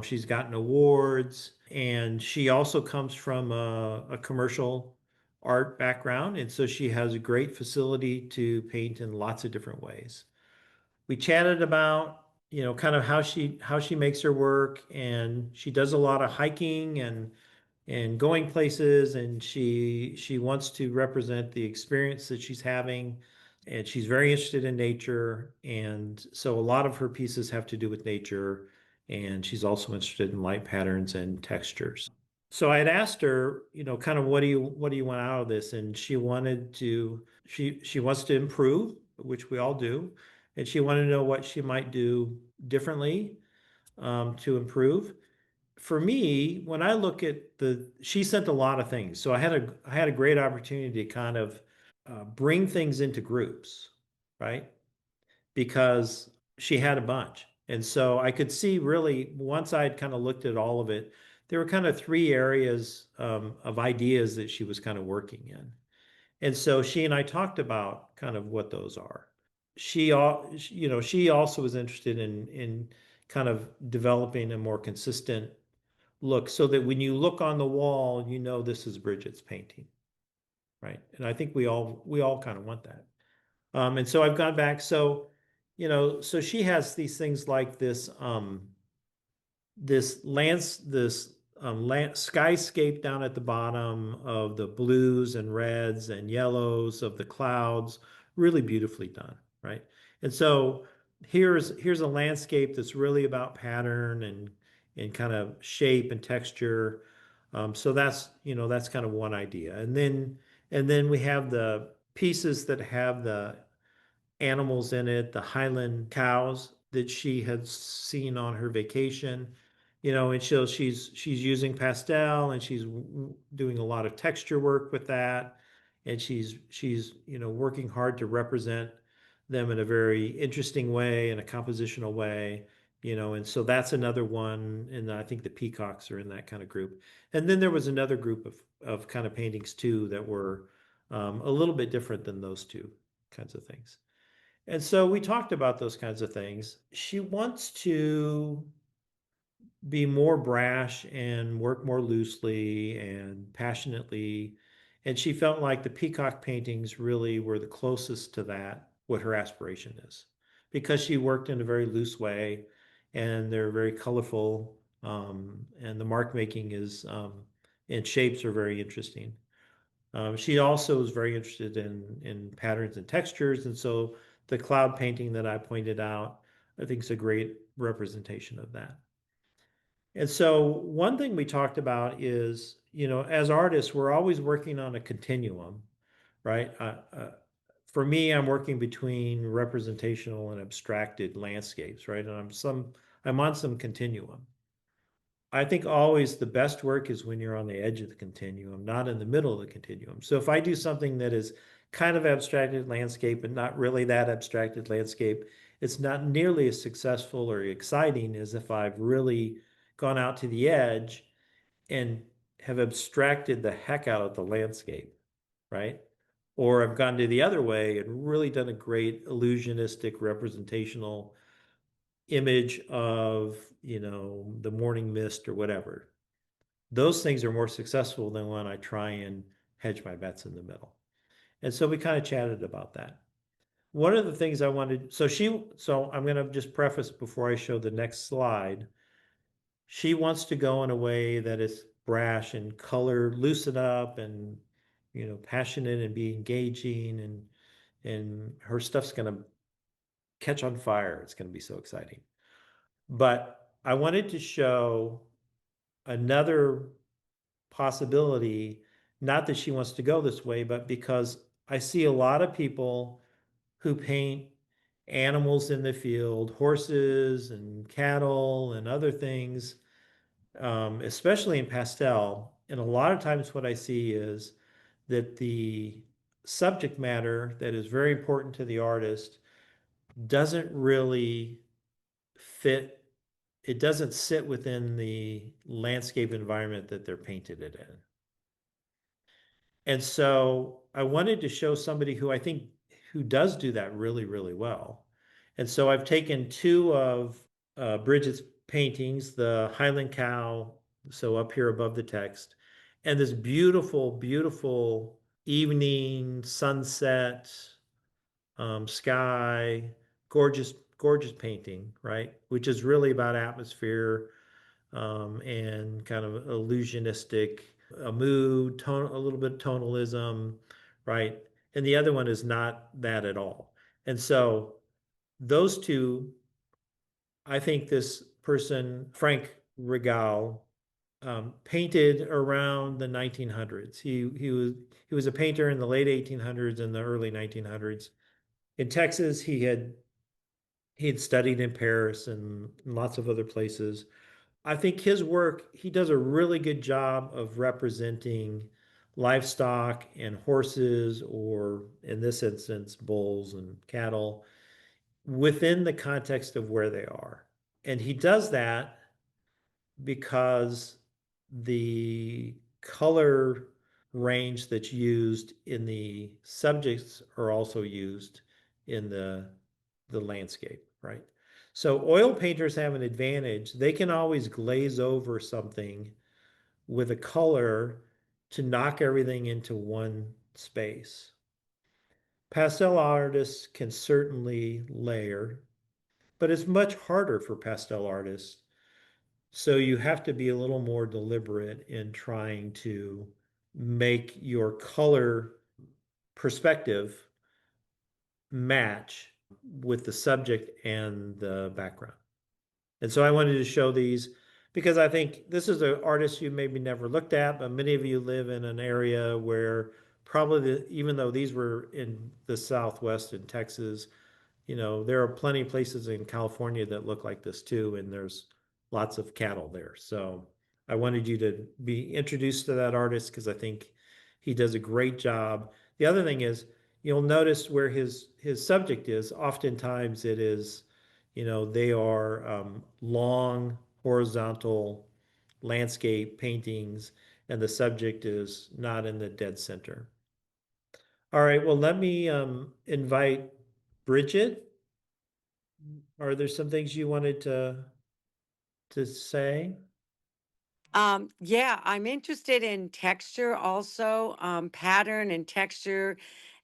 She's gotten awards and she also comes from a commercial art background. And so she has a great facility to paint in lots of different ways. We chatted about, kind of how she makes her work and she does a lot of hiking and going places and she wants to represent the experience that she's having and she's very interested in nature and so a lot of her pieces have to do with nature and she's also interested in light patterns and textures. So I had asked her, kind of what do you want out of this? And she wants to improve, which we all do, and she wanted to know what she might do differently to improve. For me, when I look at she sent a lot of things. So I had a great opportunity to kind of bring things into groups, right? Because she had a bunch. And so I could see really once I'd kind of looked at all of it, there were kind of three areas of ideas that she was kind of working in. And so she and I talked about kind of what those are. She also was interested in kind of developing a more consistent look so that when you look on the wall, this is Bridget's painting, right? And I think we all kind of want that. And so I've gone back. So she has these things like this skyscape down at the bottom of the blues and reds and yellows of the clouds, really beautifully done, right? And so here's a landscape that's really about pattern and kind of shape and texture. So that's kind of one idea. And then we have the pieces that have the animals in it, the Highland cows that she had seen on her vacation, and she's using pastel and she's doing a lot of texture work with that, and she's working hard to represent them in a very interesting way, in a compositional way, and so that's another one, and I think the peacocks are in that kind of group. And then there was another group of kind of paintings too that were a little bit different than those two kinds of things. And so we talked about those kinds of things. She wants to be more brash and work more loosely and passionately. And she felt like the peacock paintings really were the closest to that, what her aspiration is, because she worked in a very loose way and they're very colorful. And the mark making and shapes are very interesting. She also is very interested in patterns and textures, and so the cloud painting that I pointed out, I think is a great representation of that. And so one thing we talked about is, as artists, we're always working on a continuum, right? For me, I'm working between representational and abstracted landscapes, right? And I'm on some continuum. I think always the best work is when you're on the edge of the continuum, not in the middle of the continuum. So if I do something that is kind of abstracted landscape and not really that abstracted landscape, it's not nearly as successful or exciting as if I've really gone out to the edge and have abstracted the heck out of the landscape, right? Or I've gone to the other way and really done a great illusionistic representational image of, the morning mist or whatever. Those things are more successful than when I try and hedge my bets in the middle. And so we kind of chatted about that. One of the things I wanted, so I'm going to just preface before I show the next slide. She wants to go in a way that is brash, and color loosen up, and passionate and be engaging, and her stuff's going to catch on fire. It's going to be so exciting. But I wanted to show another possibility, not that she wants to go this way, but because I see a lot of people who paint animals in the field, horses and cattle and other things, especially in pastel. And a lot of times what I see is that the subject matter that is very important to the artist doesn't really fit, it doesn't sit within the landscape environment that they're painted it in. And so I wanted to show somebody who I think who does do that really, really well. And so I've taken two of Bridget's paintings, the Highland Cow, so up here above the text, and this beautiful, beautiful evening sunset, sky, gorgeous, gorgeous painting, right? Which is really about atmosphere, and kind of illusionistic, a mood, tone, a little bit of tonalism, right? And the other one is not that at all. And so those two, I think this person, Frank Regal, painted around the 1900s. He was a painter in the late 1800s and the early 1900s. In Texas, he had studied in Paris and lots of other places. I think his work, he does a really good job of representing livestock and horses, or in this instance, bulls and cattle, within the context of where they are. And he does that because the color range that's used in the subjects are also used in the landscape, right? So oil painters have an advantage. They can always glaze over something with a color to knock everything into one space. Pastel artists can certainly layer, but it's much harder for pastel artists. So you have to be a little more deliberate in trying to make your color perspective match with the subject and the background. And so I wanted to show these because I think this is an artist you maybe never looked at, but many of you live in an area where probably, even though these were in the Southwest in Texas, there are plenty of places in California that look like this too, and there's lots of cattle there. So I wanted you to be introduced to that artist because I think he does a great job. The other thing is, you'll notice where his subject is. Oftentimes it is, they are long horizontal landscape paintings, and the subject is not in the dead center. All right, well, let me invite Bridget. Are there some things you wanted to say? Yeah, I'm interested in texture also, pattern and texture.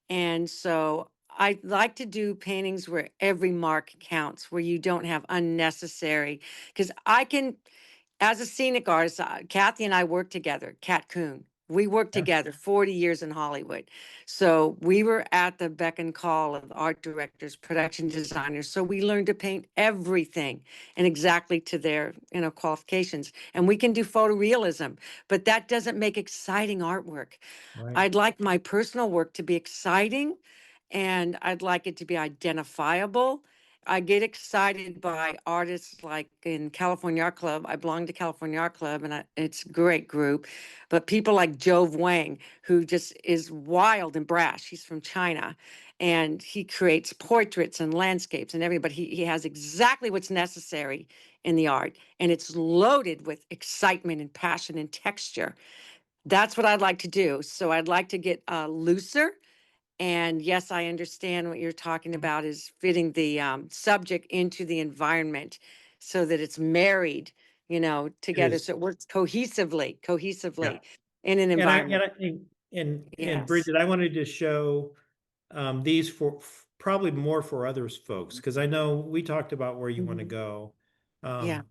And so I like to do paintings where every mark counts, where you don't have unnecessary, because I can, as a scenic artist, Kathy and I worked together, Kat Kuhn. We worked Yeah. together 40 years in Hollywood. So we were at the beck and call of art directors, production designers. So we learned to paint everything and exactly to their, qualifications. And we can do photorealism, but that doesn't make exciting artwork. Right. I'd like my personal work to be exciting, and I'd like it to be identifiable. I get excited by artists like in California Art Club. I belong to California Art Club, and it's a great group. But people like Jove Wang, who just is wild and brash. He's from China, and he creates portraits and landscapes and everything. But he has exactly what's necessary in the art, and it's loaded with excitement and passion and texture. That's what I'd like to do. So I'd like to get looser. And yes, I understand what you're talking about is fitting the subject into the environment so that it's married, It together. is. So it works cohesively, Yeah. in an And I and environment. I think and Yes. Bridget, I wanted to show these for probably more for others folks, because I know we talked about where you want to Mhm. go. Yeah. Um,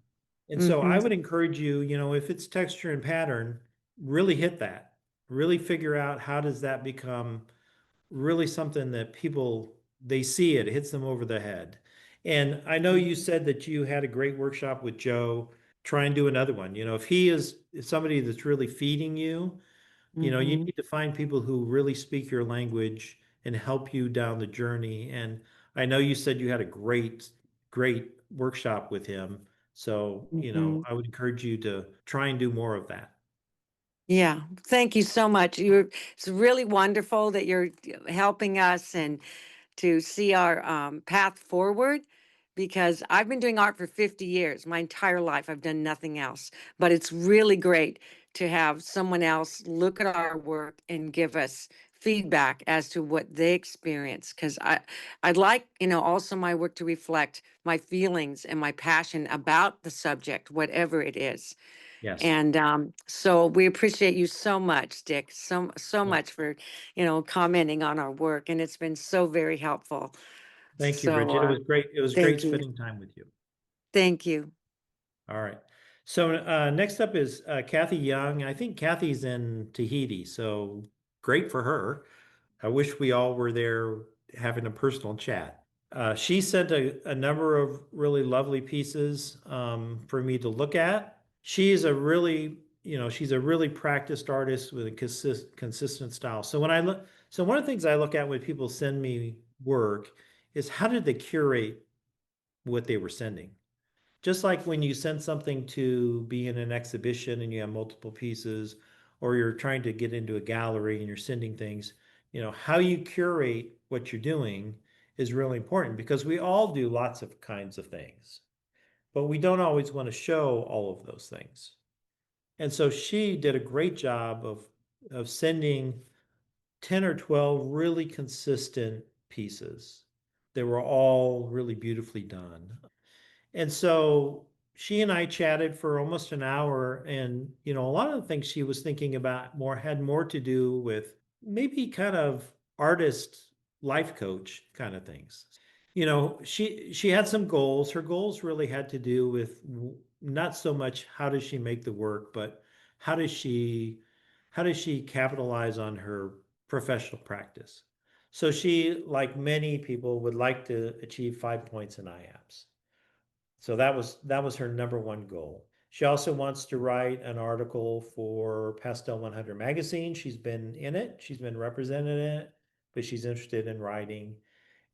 And so I Mhm. would encourage you, if it's texture and pattern, really hit that. Really figure out how does that become really something that people they see it hits them over the head. And I know you said that you had a great workshop with Joe. Try and do another one. If he is somebody that's really feeding you, you Mhm. need to find people who really speak your language and help you down the journey. And I know you said you had a great workshop with him. So, Mhm. I would encourage you to try and do more of that. Yeah, thank you so much. It's really wonderful that you're helping us and to see our path forward, because I've been doing art for 50 years. My entire life, I've done nothing else. But it's really great to have someone else look at our work and give us feedback as to what they experience. Because I'd like, also my work to reflect my feelings and my passion about the subject, whatever it is. Yes. And so we appreciate you so much, Dick, so Well, much for, commenting on our work, and it's been so very helpful. thank you, So Bridget. It was great. It was great thank you, spending time with you. thank you. All right. So next up is Kathy Young. I think Kathy's in Tahiti, so great for her. I wish we all were there having a personal chat. She sent a number of really lovely pieces for me to look at. She's a really practiced artist with a consistent style. So one of the things I look at when people send me work is how did they curate what they were sending? Just like when you send something to be in an exhibition and you have multiple pieces, or you're trying to get into a gallery and you're sending things, how you curate what you're doing is really important because we all do lots of kinds of things, but we don't always want to show all of those things. And so she did a great job of sending 10 or 12 really consistent pieces. They were all really beautifully done. And so she and I chatted for almost an hour. And, a lot of the things she was thinking about had more to do with maybe kind of artist life coach kind of things. She had some goals. Her goals really had to do with not so much how does she make the work, but how does she how does she capitalize on her professional practice? So she, like many people, would like to achieve 5 points in IAPS. So that was her number one goal. She also wants to write an article for Pastel 100 magazine. She's been in it, she's been represented in it, but she's interested in writing.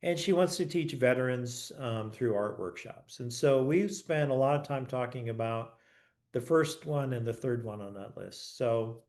And she wants to teach veterans through art workshops. And so we've spent a lot of time talking about the first one and the third one on that list. So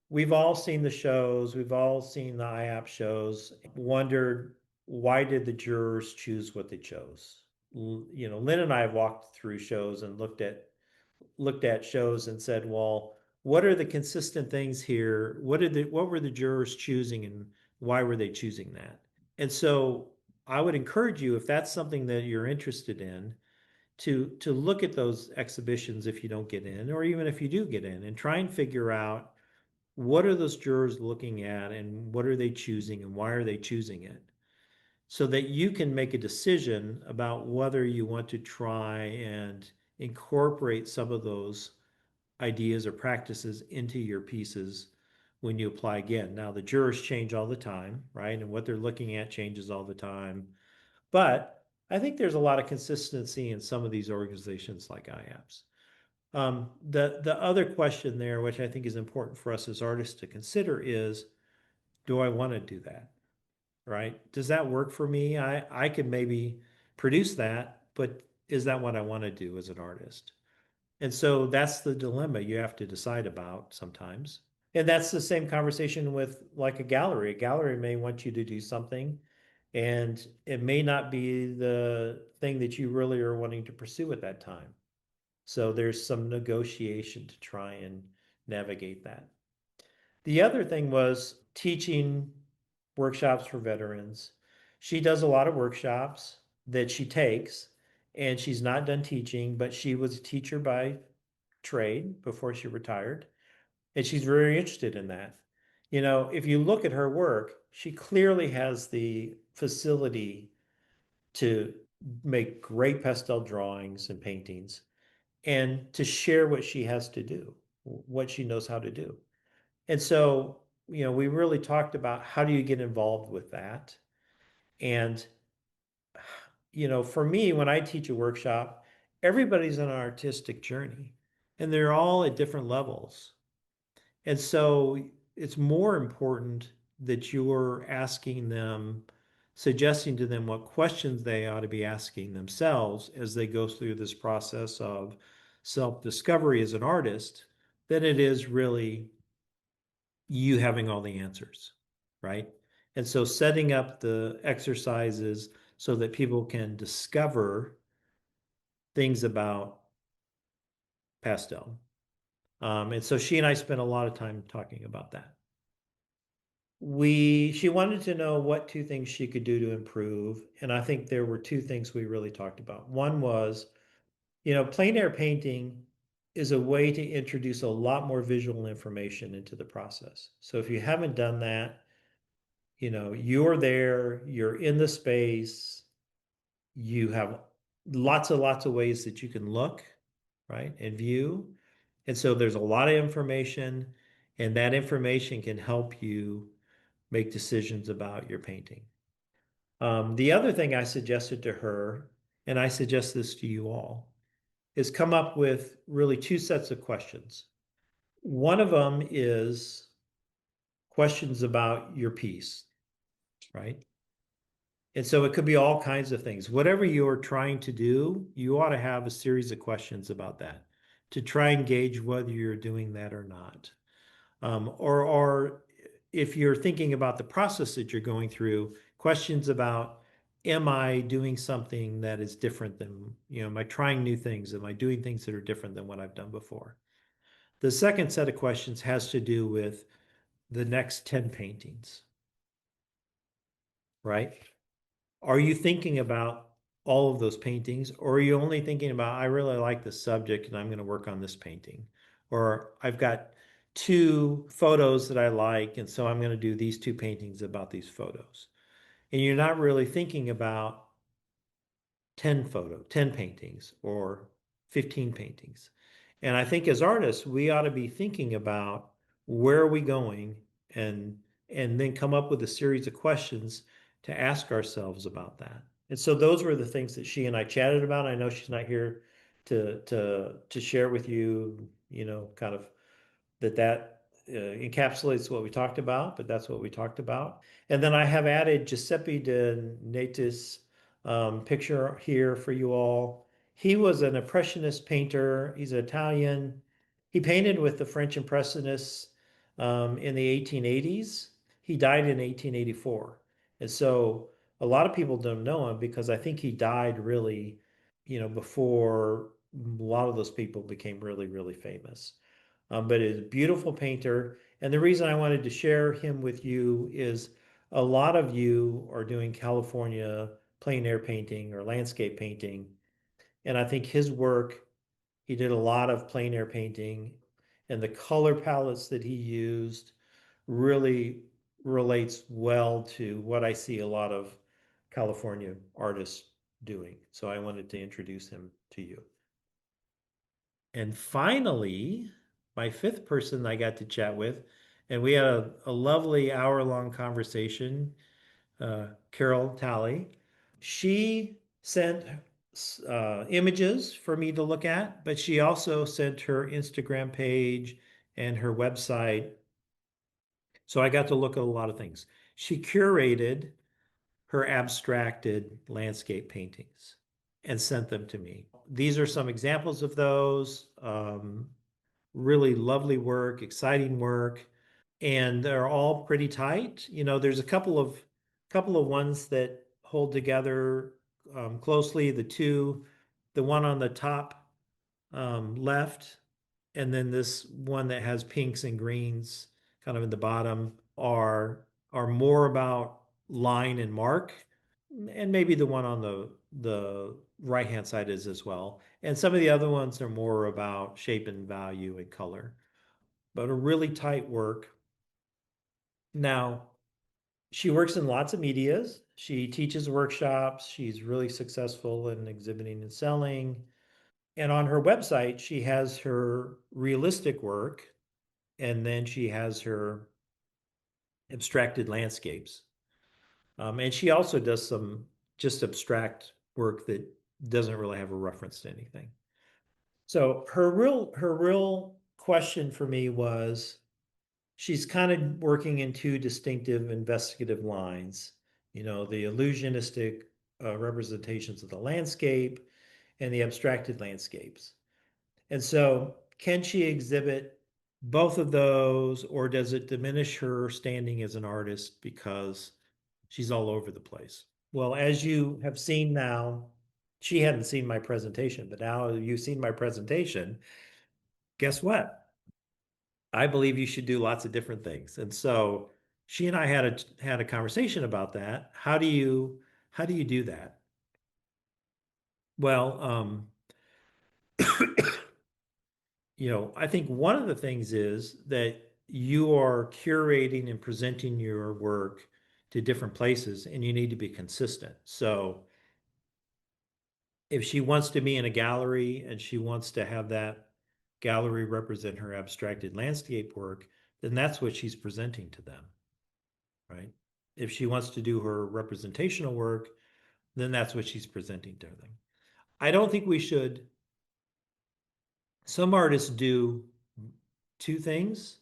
we've all seen the shows, we've all seen the IAP shows, wondered why did the jurors choose what they chose? Lynn and I have walked through shows and looked at shows and said, well, what are the consistent things here? What were the jurors choosing and why were they choosing that? And so I would encourage you, if that's something that you're interested in, to look at those exhibitions if you don't get in, or even if you do get in, and try and figure out what are those jurors looking at and what are they choosing and why are they choosing it, so that you can make a decision about whether you want to try and incorporate some of those ideas or practices into your pieces when you apply again. Now, the jurors change all the time, right? And what they're looking at changes all the time. But I think there's a lot of consistency in some of these organizations like IAPS. The other question there, which I think is important for us as artists to consider, is do I want to do that? Right? Does that work for me? I could maybe produce that, but is that what I want to do as an artist? And so that's the dilemma you have to decide about sometimes. And that's the same conversation with like a gallery. A gallery may want you to do something, and it may not be the thing that you really are wanting to pursue at that time. So there's some negotiation to try and navigate that. The other thing was teaching workshops for veterans. She does a lot of workshops that she takes, and she's not done teaching, but she was a teacher by trade before she retired, and she's very interested in that. If you look at her work, she clearly has the facility to make great pastel drawings and paintings. and to share what she has to do, what she knows how to do. And so, we really talked about how do you get involved with that. And, for me, when I teach a workshop, everybody's on an artistic journey and they're all at different levels. And so it's more important that you're asking them, suggesting to them what questions they ought to be asking themselves as they go through this process of self-discovery as an artist, than it is really you having all the answers, right? And so setting up the exercises so that people can discover things about pastel. And so she and I spent a lot of time talking about that. She wanted to know what two things she could do to improve, and I think there were two things we really talked about. One was, plein air painting is a way to introduce a lot more visual information into the process. So if you haven't done that, you're there, you're in the space, you have lots of ways that you can look, right, and view. And so there's a lot of information, and that information can help you make decisions about your painting. The other thing I suggested to her, and I suggest this to you all, is come up with really two sets of questions. One of them is questions about your piece, right? And so it could be all kinds of things. Whatever you're trying to do, you ought to have a series of questions about that to try and gauge whether you're doing that or not. Or if you're thinking about the process that you're going through, questions about, am I doing something that is different than, am I trying new things? Am I doing things that are different than what I've done before? The second set of questions has to do with the next 10 paintings, right? Are you thinking about all of those paintings, or are you only thinking about, I really like this subject and I'm going to work on this painting? Or I've got two photos that I like, and so I'm going to do these two paintings about these photos. And you're not really thinking about 10 paintings or 15 paintings. And I think as artists, we ought to be thinking about where are we going, and then come up with a series of questions to ask ourselves about that. And so those were the things that she and I chatted about. I know she's not here to share with you, kind of that encapsulates what we talked about, but that's what we talked about. And then I have added Giuseppe de Natis picture here for you all. He was an Impressionist painter. He's Italian. He painted with the French Impressionists in the 1880s. He died in 1884. And so a lot of people don't know him because I think he died really, before a lot of those people became really, really famous. But is a beautiful painter. And the reason I wanted to share him with you is a lot of you are doing California plein air painting or landscape painting. And I think his work, he did a lot of plein air painting, and the color palettes that he used really relates well to what I see a lot of California artists doing. So I wanted to introduce him to you. And finally, my fifth person I got to chat with, and we had a lovely hour-long conversation, Carol Talley. She sent images for me to look at, but she also sent her Instagram page and her website. So I got to look at a lot of things. She curated her abstracted landscape paintings and sent them to me. These are some examples of those. Really lovely work, exciting work, and they're all pretty tight. There's a couple of ones that hold together closely. The one on the top left, and then this one that has pinks and greens kind of in the bottom are more about line and mark, and maybe the one on the right hand side is as well. And some of the other ones are more about shape and value and color, but a really tight work. Now, she works in lots of medias. She teaches workshops. She's really successful in exhibiting and selling. And on her website, she has her realistic work, and then she has her abstracted landscapes. And she also does some just abstract work that doesn't really have a reference to anything. So her real question for me was, she's kind of working in two distinctive investigative lines, the illusionistic representations of the landscape and the abstracted landscapes. And so, can she exhibit both of those, or does it diminish her standing as an artist because she's all over the place? Well, as you have seen now, she hadn't seen my presentation, but now you've seen my presentation. Guess what? I believe you should do lots of different things. And so she and I had a conversation about that. How do you do that? Well, I think one of the things is that you are curating and presenting your work to different places, and you need to be consistent. So if she wants to be in a gallery and she wants to have that gallery represent her abstracted landscape work, then that's what she's presenting to them, right? If she wants to do her representational work, then that's what she's presenting to them. I don't think we should. Some artists do two things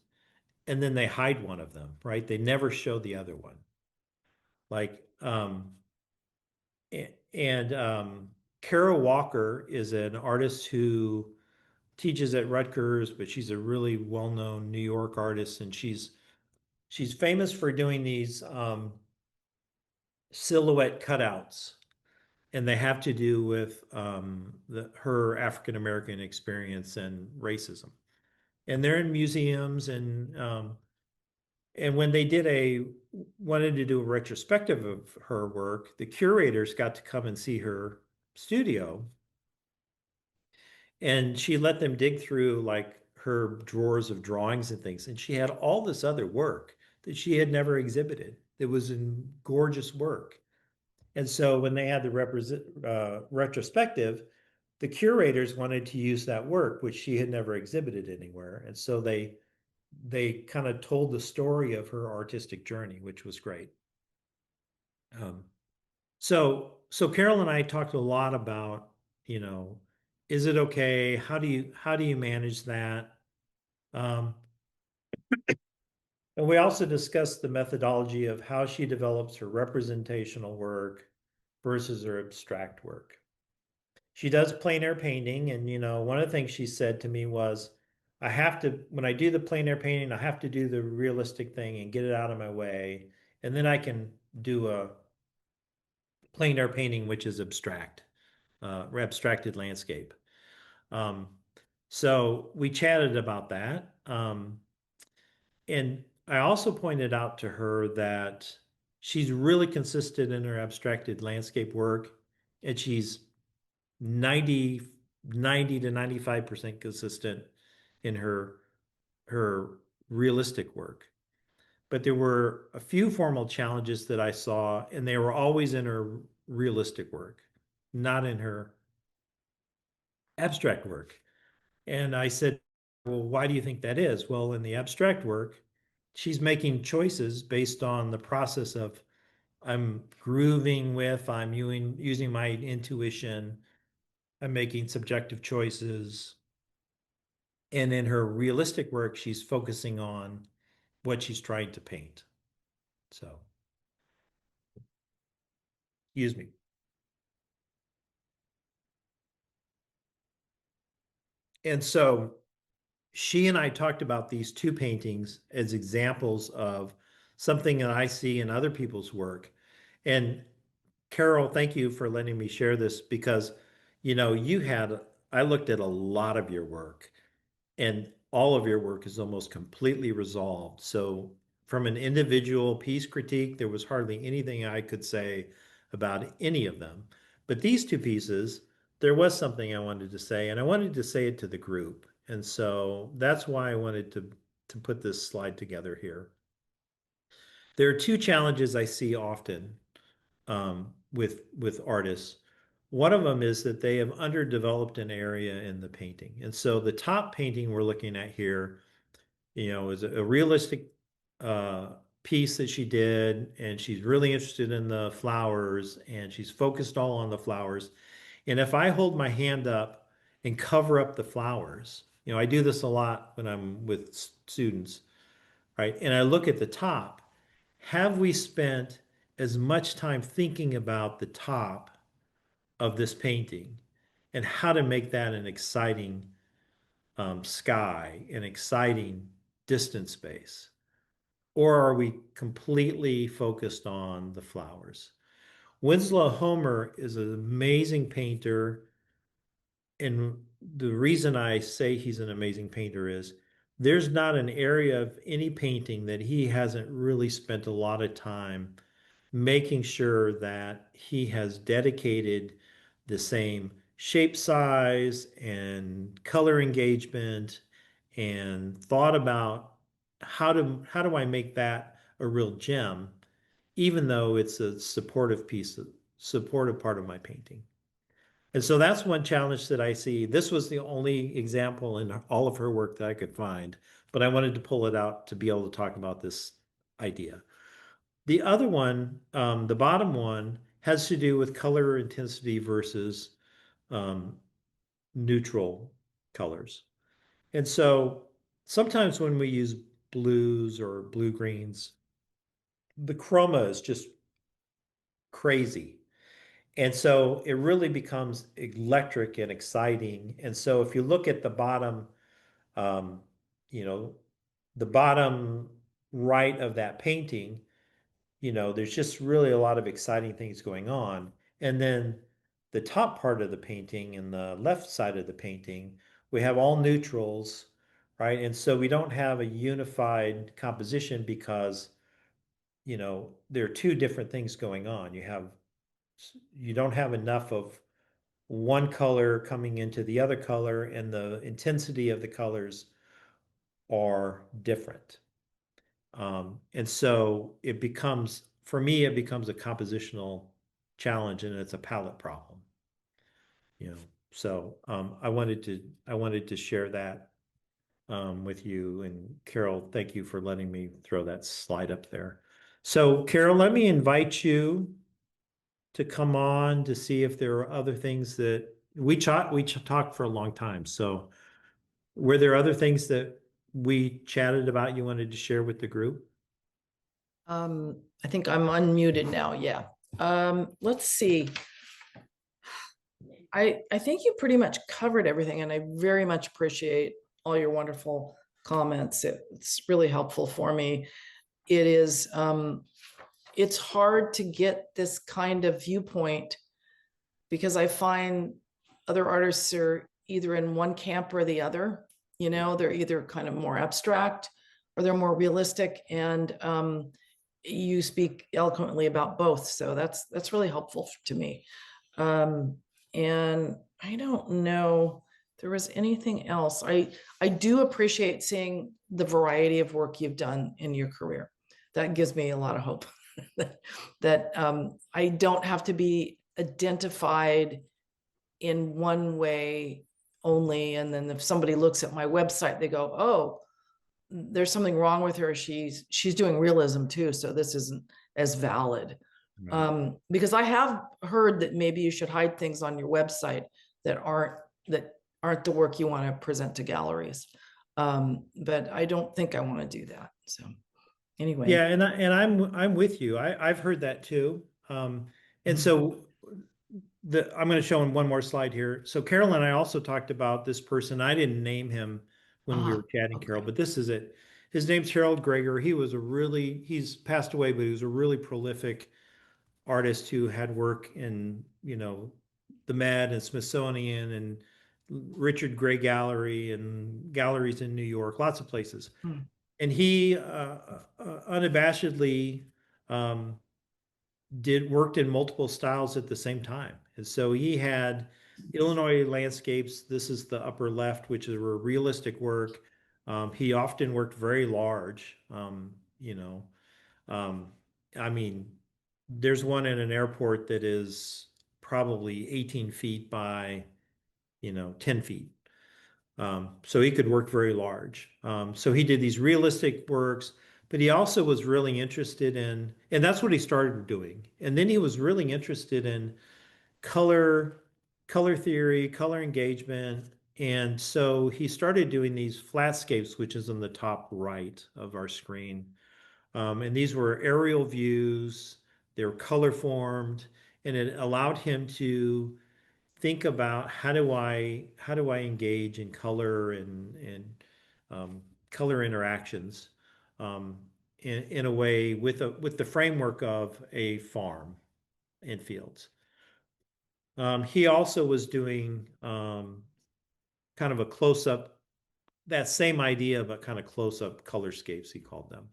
and then they hide one of them, right? They never show the other one. Like, and Kara Walker is an artist who teaches at Rutgers, but she's a really well-known New York artist, and she's famous for doing these silhouette cutouts, and they have to do with her African American experience and racism. And they're in museums, and when they wanted to do a retrospective of her work, the curators got to come and see her studio, and she let them dig through like her drawers of drawings and things, and she had all this other work that she had never exhibited that was in gorgeous work. And so when they had the retrospective, the curators wanted to use that work, which she had never exhibited anywhere, and so they kind of told the story of her artistic journey, which was great. Um, so Carol and I talked a lot about, is it okay? How do you manage that? Um, and we also discussed the methodology of how she develops her representational work versus her abstract work. She does plein air painting, and one of the things she said to me was, I have to, when I do the plein air painting, I have to do the realistic thing and get it out of my way, and then I can do a plein air painting, which is abstracted landscape. Um, so we chatted about that. And I also pointed out to her that she's really consistent in her abstracted landscape work, and she's 90 to 95% consistent in her realistic work. But there were a few formal challenges that I saw, and they were always in her realistic work, not in her abstract work. And I said, well, why do you think that is? Well, in the abstract work, she's making choices based on the process of I'm grooving with, I'm using my intuition, I'm making subjective choices. And in her realistic work, she's focusing on what she's trying to paint. So, excuse me. And so she and I talked about these two paintings as examples of something that I see in other people's work. And Carol, thank you for letting me share this because, I looked at a lot of your work, and all of your work is almost completely resolved. So, from an individual piece critique, there was hardly anything I could say about any of them. But these two pieces, there was something I wanted to say, and I wanted to say it to the group. And so that's why I wanted to put this slide together here. There are two challenges I see often with artists. One of them is that they have underdeveloped an area in the painting. And so the top painting we're looking at here, is a realistic uh, piece that she did, and she's really interested in the flowers, and she's focused all on the flowers. And if I hold my hand up and cover up the flowers, I do this a lot when I'm with students, right? And I look at the top, have we spent as much time thinking about the top of this painting and how to make that an exciting sky, an exciting distance space? Or are we completely focused on the flowers? Winslow Homer is an amazing painter. And the reason I say he's an amazing painter is there's not an area of any painting that he hasn't really spent a lot of time making sure that he has dedicated the same shape, size, and color engagement, and thought about how do I make that a real gem, even though it's a supportive part of my painting. And so that's one challenge that I see. This was the only example in all of her work that I could find, but I wanted to pull it out to be able to talk about this idea. The other one, the bottom one, has to do with color intensity versus um, neutral colors. And so sometimes when we use blues or blue greens, the chroma is just crazy. And so it really becomes electric and exciting. And so if you look at the bottom, um, you know, the bottom right of that painting, there's just really a lot of exciting things going on. And then the top part of the painting and the left side of the painting, we have all neutrals, right? And so we don't have a unified composition because, there are two different things going on. You don't have enough of one color coming into the other color, and the intensity of the colors are different. And so for me, it becomes a compositional challenge, and it's a palette problem. So I wanted to share that with you. And Carol, thank you for letting me throw that slide up there. So Carol, let me invite you to come on to see if there are other things that we talked for a long time. So were there other things that we chatted about you wanted to share with the group? I think I'm unmuted now. Yeah. Let's see. I think you pretty much covered everything, and I very much appreciate all your wonderful comments. It's really helpful for me. It is, it's hard to get this kind of viewpoint because I find other artists are either in one camp or the other. They're either kind of more abstract or they're more realistic. And you speak eloquently about both. So that's really helpful to me. And I don't know if there was anything else. I do appreciate seeing the variety of work you've done in your career. That gives me a lot of hope that I don't have to be identified in one way only. And then if somebody looks at my website, they go, oh, there's something wrong with her. She's doing realism too. So this isn't as valid. Right. Because I have heard that maybe you should hide things on your website that aren't the work you want to present to galleries. But I don't think I want to do that. So anyway. Yeah, and I'm with you. I've heard that too. And so I'm going to show in one more slide here. So Carol and I also talked about this person. I didn't name him when we were chatting, Carol, Okay. but this is it. His name's Harold Greger. He's passed away, but he was a really prolific artist who had work in, the Met and Smithsonian and Richard Gray Gallery and galleries in New York, lots of places. Hmm. And he unabashedly worked in multiple styles at the same time. And so he had Illinois landscapes. This is the upper left, which is a realistic work. He often worked very large. I mean, there's one in an airport that is probably 18 feet by, 10 feet. So he could work very large. So he did these realistic works, but he also was really interested in, and that's what he started doing. And then he was really interested in color, color theory, color engagement. And so he started doing these flatscapes, which is in the top right of our screen. And these were aerial views, they were color formed, and it allowed him to think about how do I engage in color and color interactions in a way with the framework of a farm and fields. He also was doing kind of a close up, that same idea, but kind of close up colorscapes, he called them.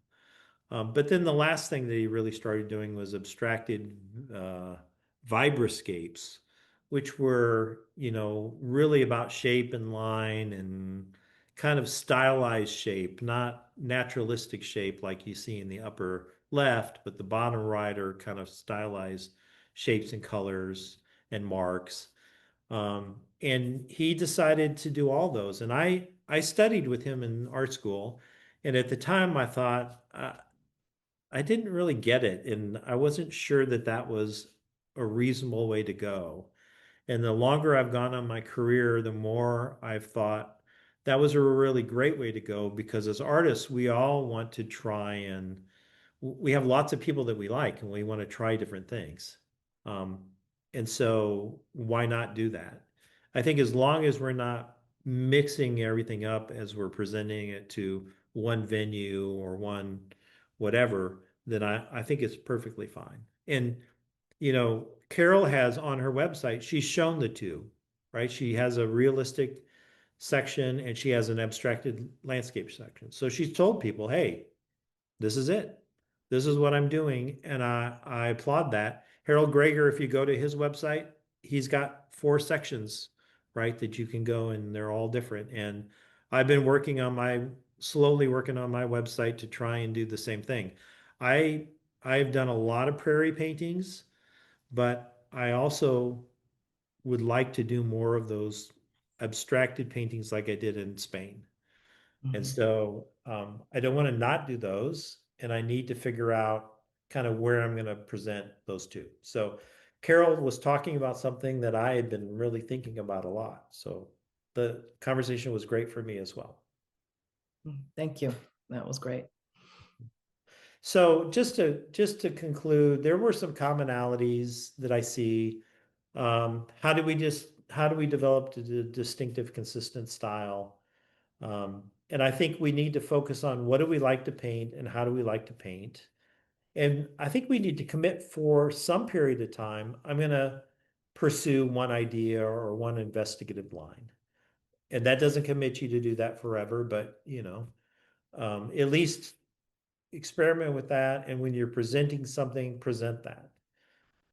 But then the last thing that he really started doing was abstracted vibroscapes, which were, really about shape and line and kind of stylized shape, not naturalistic shape like you see in the upper left, but the bottom right are kind of stylized shapes and colors and marks. And he decided to do all those. And I studied with him in art school. And at the time, I thought, I didn't really get it, and I wasn't sure that that was a reasonable way to go. And the longer I've gone on my career, the more I've thought that was a really great way to go because as artists, we all want to try and we have lots of people that we like and we want to try different things. Um, and so why not do that? I think as long as we're not mixing everything up as we're presenting it to one venue or one whatever, then I think it's perfectly fine. And, Carol has on her website, she's shown the two, right? She has a realistic section and she has an abstracted landscape section. So she's told people, hey, this is it. This is what I'm doing. And I applaud that. Harold Greger, if you go to his website, he's got 4 sections, right, that you can go and they're all different. And I've been slowly working on my website to try and do the same thing. I I've done a lot of prairie paintings, but I also would like to do more of those abstracted paintings like I did in Spain. And Mhm. so I don't want to not do those, and I need to figure out kind of where I'm going to present those two. So Carol was talking about something that I had been really thinking about a lot. So the conversation was great for me as well. Thank you. That was great. So just to conclude, there were some commonalities that I see. How do we develop a distinctive, consistent style? And I think we need to focus on what do we like to paint and how do we like to paint. And I think we need to commit for some period of time. I'm going to pursue one idea or one investigative line. And that doesn't commit you to do that forever, but at least experiment with that. And when you're presenting something, present that.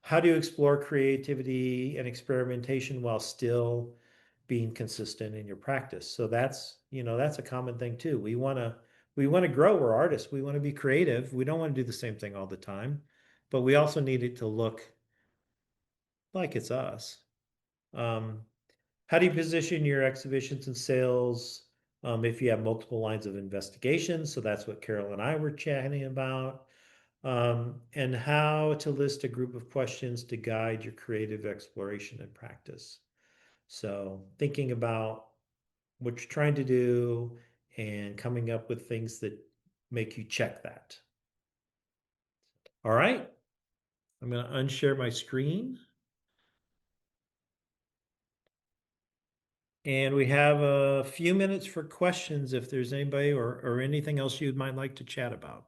How do you explore creativity and experimentation while still being consistent in your practice? So that's a common thing too. We want to grow. We're artists. We want to be creative. We don't want to do the same thing all the time, but we also need it to look like it's us. Um, how do you position your exhibitions and sales if you have multiple lines of investigation? So that's what Carol and I were chatting about. And how to list a group of questions to guide your creative exploration and practice. So thinking about what you're trying to do and coming up with things that make you check that. All right, I'm going to unshare my screen. And we have a few minutes for questions if there's anybody or anything else you might like to chat about.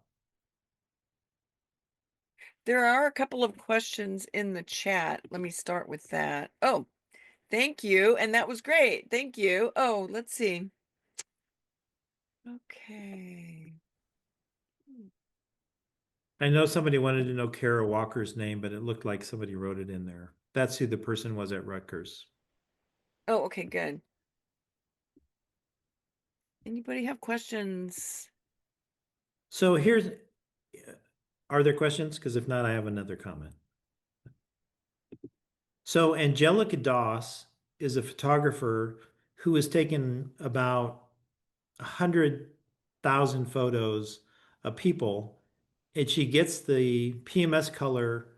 There are a couple of questions in the chat. Let me start with that. Oh, thank you. And that was great. Thank you. Oh, let's see. Okay. I know somebody wanted to know Kara Walker's name, but it looked like somebody wrote it in there. That's who the person was at Rutgers. Oh, okay, good. Anybody have questions? So are there questions? Because if not, I have another comment. So Angelica Doss is a photographer who has taken about 100,000 photos of people, and she gets the PMS color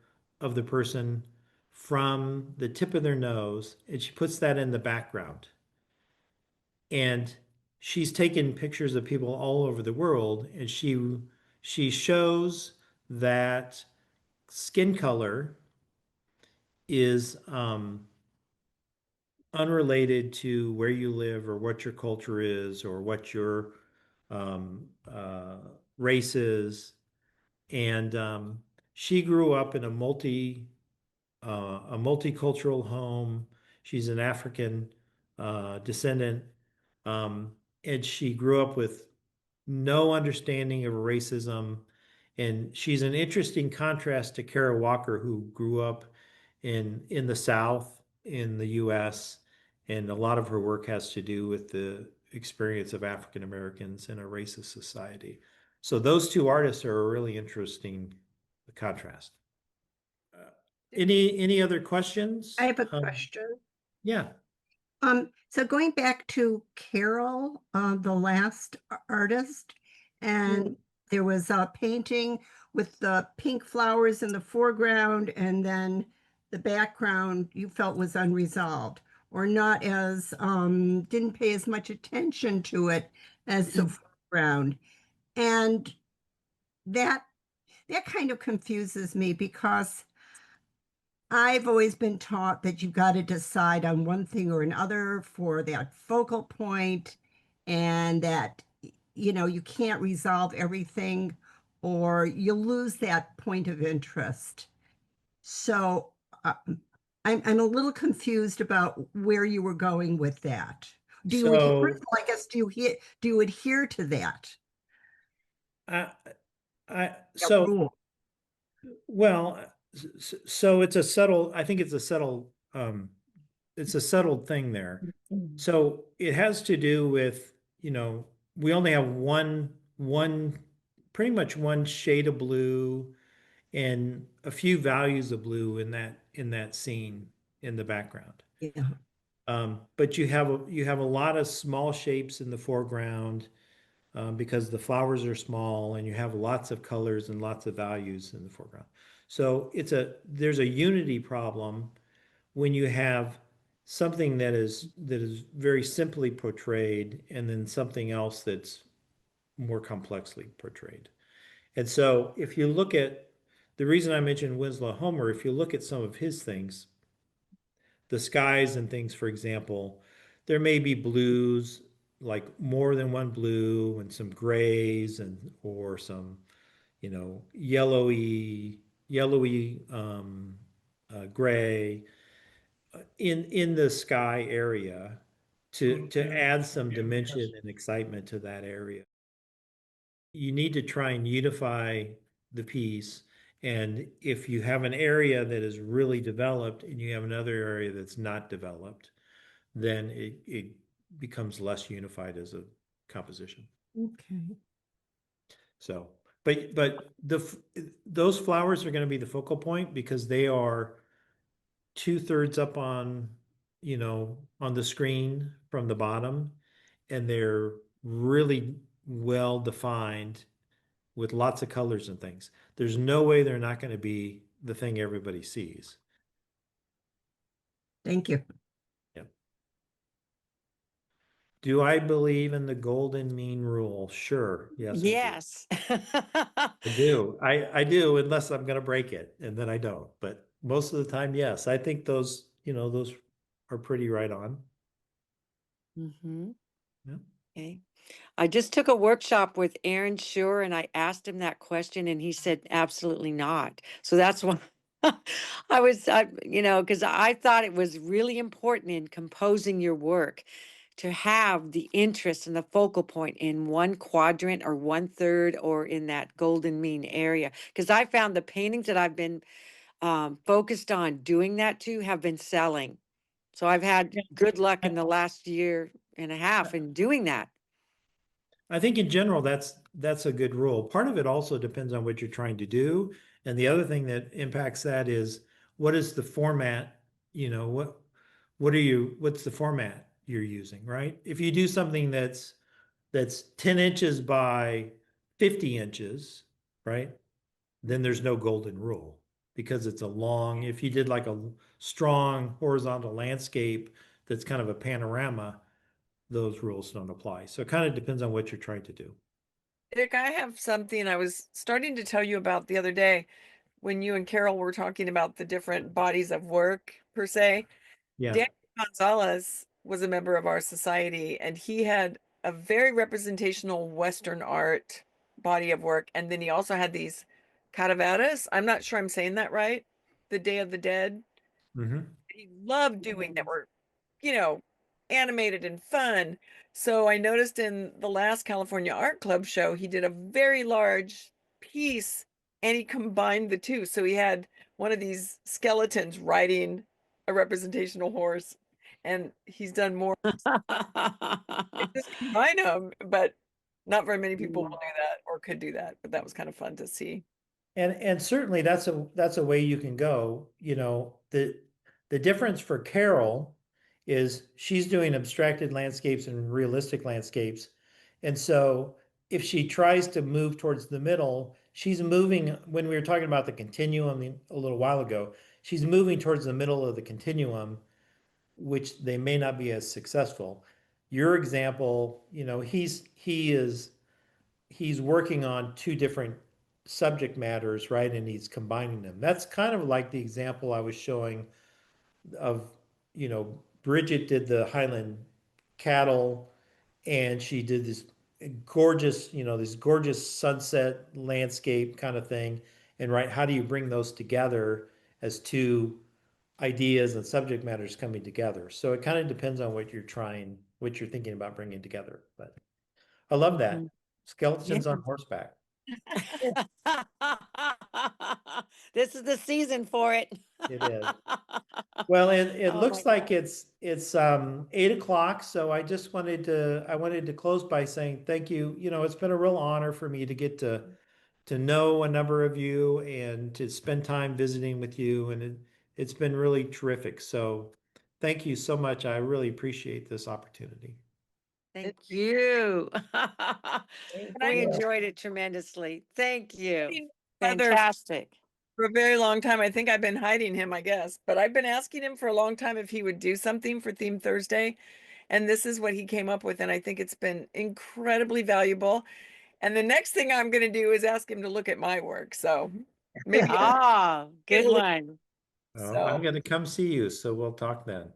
of the person from the tip of their nose, and she puts that in the background. And she's taken pictures of people all over the world, and she shows that skin color is unrelated to where you live or what your culture is or what your um, uh, race is. And she grew up in a multicultural home. She's an African descendant, um, and she grew up with no understanding of racism. And she's an interesting contrast to Kara Walker, who grew up in the South in the U.S. And a lot of her work has to do with the experience of African Americans in a racist society. So those two artists are a really interesting contrast. Any other questions? I have a question. Yeah. So going back to Carol, the last artist, and there was a painting with the pink flowers in the foreground, and then the background you felt was unresolved or not as, didn't pay as much attention to it as the foreground. And that that kind of confuses me because I've always been taught that you've got to decide on one thing or another for that focal point, and that, you can't resolve everything or you lose that point of interest. So I'm a little confused about where you were going with that. Do you adhere, So first of all, I guess, do you adhere to that I, I that so rule? well, so it's a subtle, I think it's a settled thing there. So it has to do with, we only have pretty much one shade of blue and a few values of blue in that scene in the background. Yeah. But you have a lot of small shapes in the foreground, because the flowers are small and you have lots of colors and lots of values in the foreground. So there's a unity problem when you have something that is very simply portrayed and then something else that's more complexly portrayed. And so if you look at the reason I mentioned Winslow Homer, if you look at some of his things, the skies and things, for example, there may be blues, like more than one blue and some grays and or some, yellowy gray in the sky area to add some dimension and excitement to that area. You need to try and unify the piece. And if you have an area that is really developed and you have another area that's not developed, then it becomes less unified as a composition. Okay. So, but those flowers are going to be the focal point because they are 2/3 up on the screen from the bottom, and they're really well defined with lots of colors and things. There's no way they're not going to be the thing everybody sees. Thank you. Yeah. Do I believe in the golden mean rule? Sure. Yes, Yes. I do. I do, unless I'm going to break it, and then I don't. But most of the time, yes. I think those are pretty right on. Mhm. Yeah. Okay. I just took a workshop with Aaron Shure and I asked him that question and he said, absolutely not. So that's why because I thought it was really important in composing your work to have the interest and the focal point in one quadrant or 1/3 or in that golden mean area. Because I found the paintings that I've been focused on doing that to have been selling. So I've had Yeah. good luck in the last year and a half in doing that. I think in general, that's a good rule. Part of it also depends on what you're trying to do. And the other thing that impacts that is what is the format you know, what's the format you're using, right? If you do something that's 10 inches by 50 inches, right? Then there's no golden rule because it's a long, if you did like a strong horizontal landscape that's kind of a panorama, those rules don't apply. So it kind of depends on what you're trying to do. Dick, I have something I was starting to tell you about the other day when you and Carol were talking about the different bodies of work per se. Yeah. Dan Gonzalez was a member of our society, and he had a very representational Western art body of work. And then he also had these calaveras. I'm not sure I'm saying that right. The Day of the Dead. Mm-hmm. He loved doing that were, you know, animated and fun. So I noticed in the last California Art Club show, he did a very large piece and he combined the two. So he had one of these skeletons riding a representational horse, and he's done more. Just combine them, but not very many people will do that or could do that. But that was kind of fun to see. And certainly that's a way you can go. You know, the difference for Carol is she's doing abstracted landscapes and realistic landscapes. And so if she tries to move towards the middle, she's moving, when we were talking about the continuum a little while ago, she's moving towards the middle of the continuum, which they may not be as successful. Your example, you know, he's working on two different subject matters, right? And he's combining them. That's kind of like the example I was showing of, you know, Bridget did the Highland cattle and she did this gorgeous, you know, this gorgeous sunset landscape kind of thing. And right, how do you bring those together as two ideas and subject matters coming together? So it kind of depends on what you're thinking about bringing together. But I love that. Mhm. Skeletons on horseback. This is the season for it. It is. Well, it Oh my looks like God. it's 8 o'clock, so I wanted to close by saying thank you. You know, it's been a real honor for me to get to know a number of you and to spend time visiting with you, and it's been really terrific. So thank you so much. I really appreciate this opportunity. Thank you. Thank And I've We you. enjoyed it tremendously. Thank you. seen Heather Fantastic. for a very long time. I think I've been hiding him, I guess, but I've been asking him for a long time if he would do something for Theme Thursday. And this is what he came up with. And I think it's been incredibly valuable. And the next thing I'm going to do is ask him to look at my work. So maybe Ah, good Italy. one. Oh, I'm So going to come see you, so we'll talk then.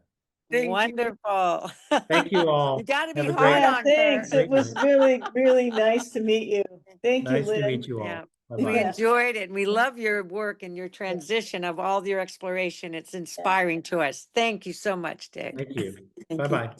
thank you. Wonderful. Thank you You all. got to be Have a hard great, Yeah, on her. thanks. It great was night. really, really nice to meet you. Thank you, Nice to Lynn. meet you Yeah. all. We Bye-bye. Yeah. enjoyed it. We love your work and your transition of all your exploration. It's inspiring to us. Thank you so much, Dick. Thank you. Thank you. Bye-bye.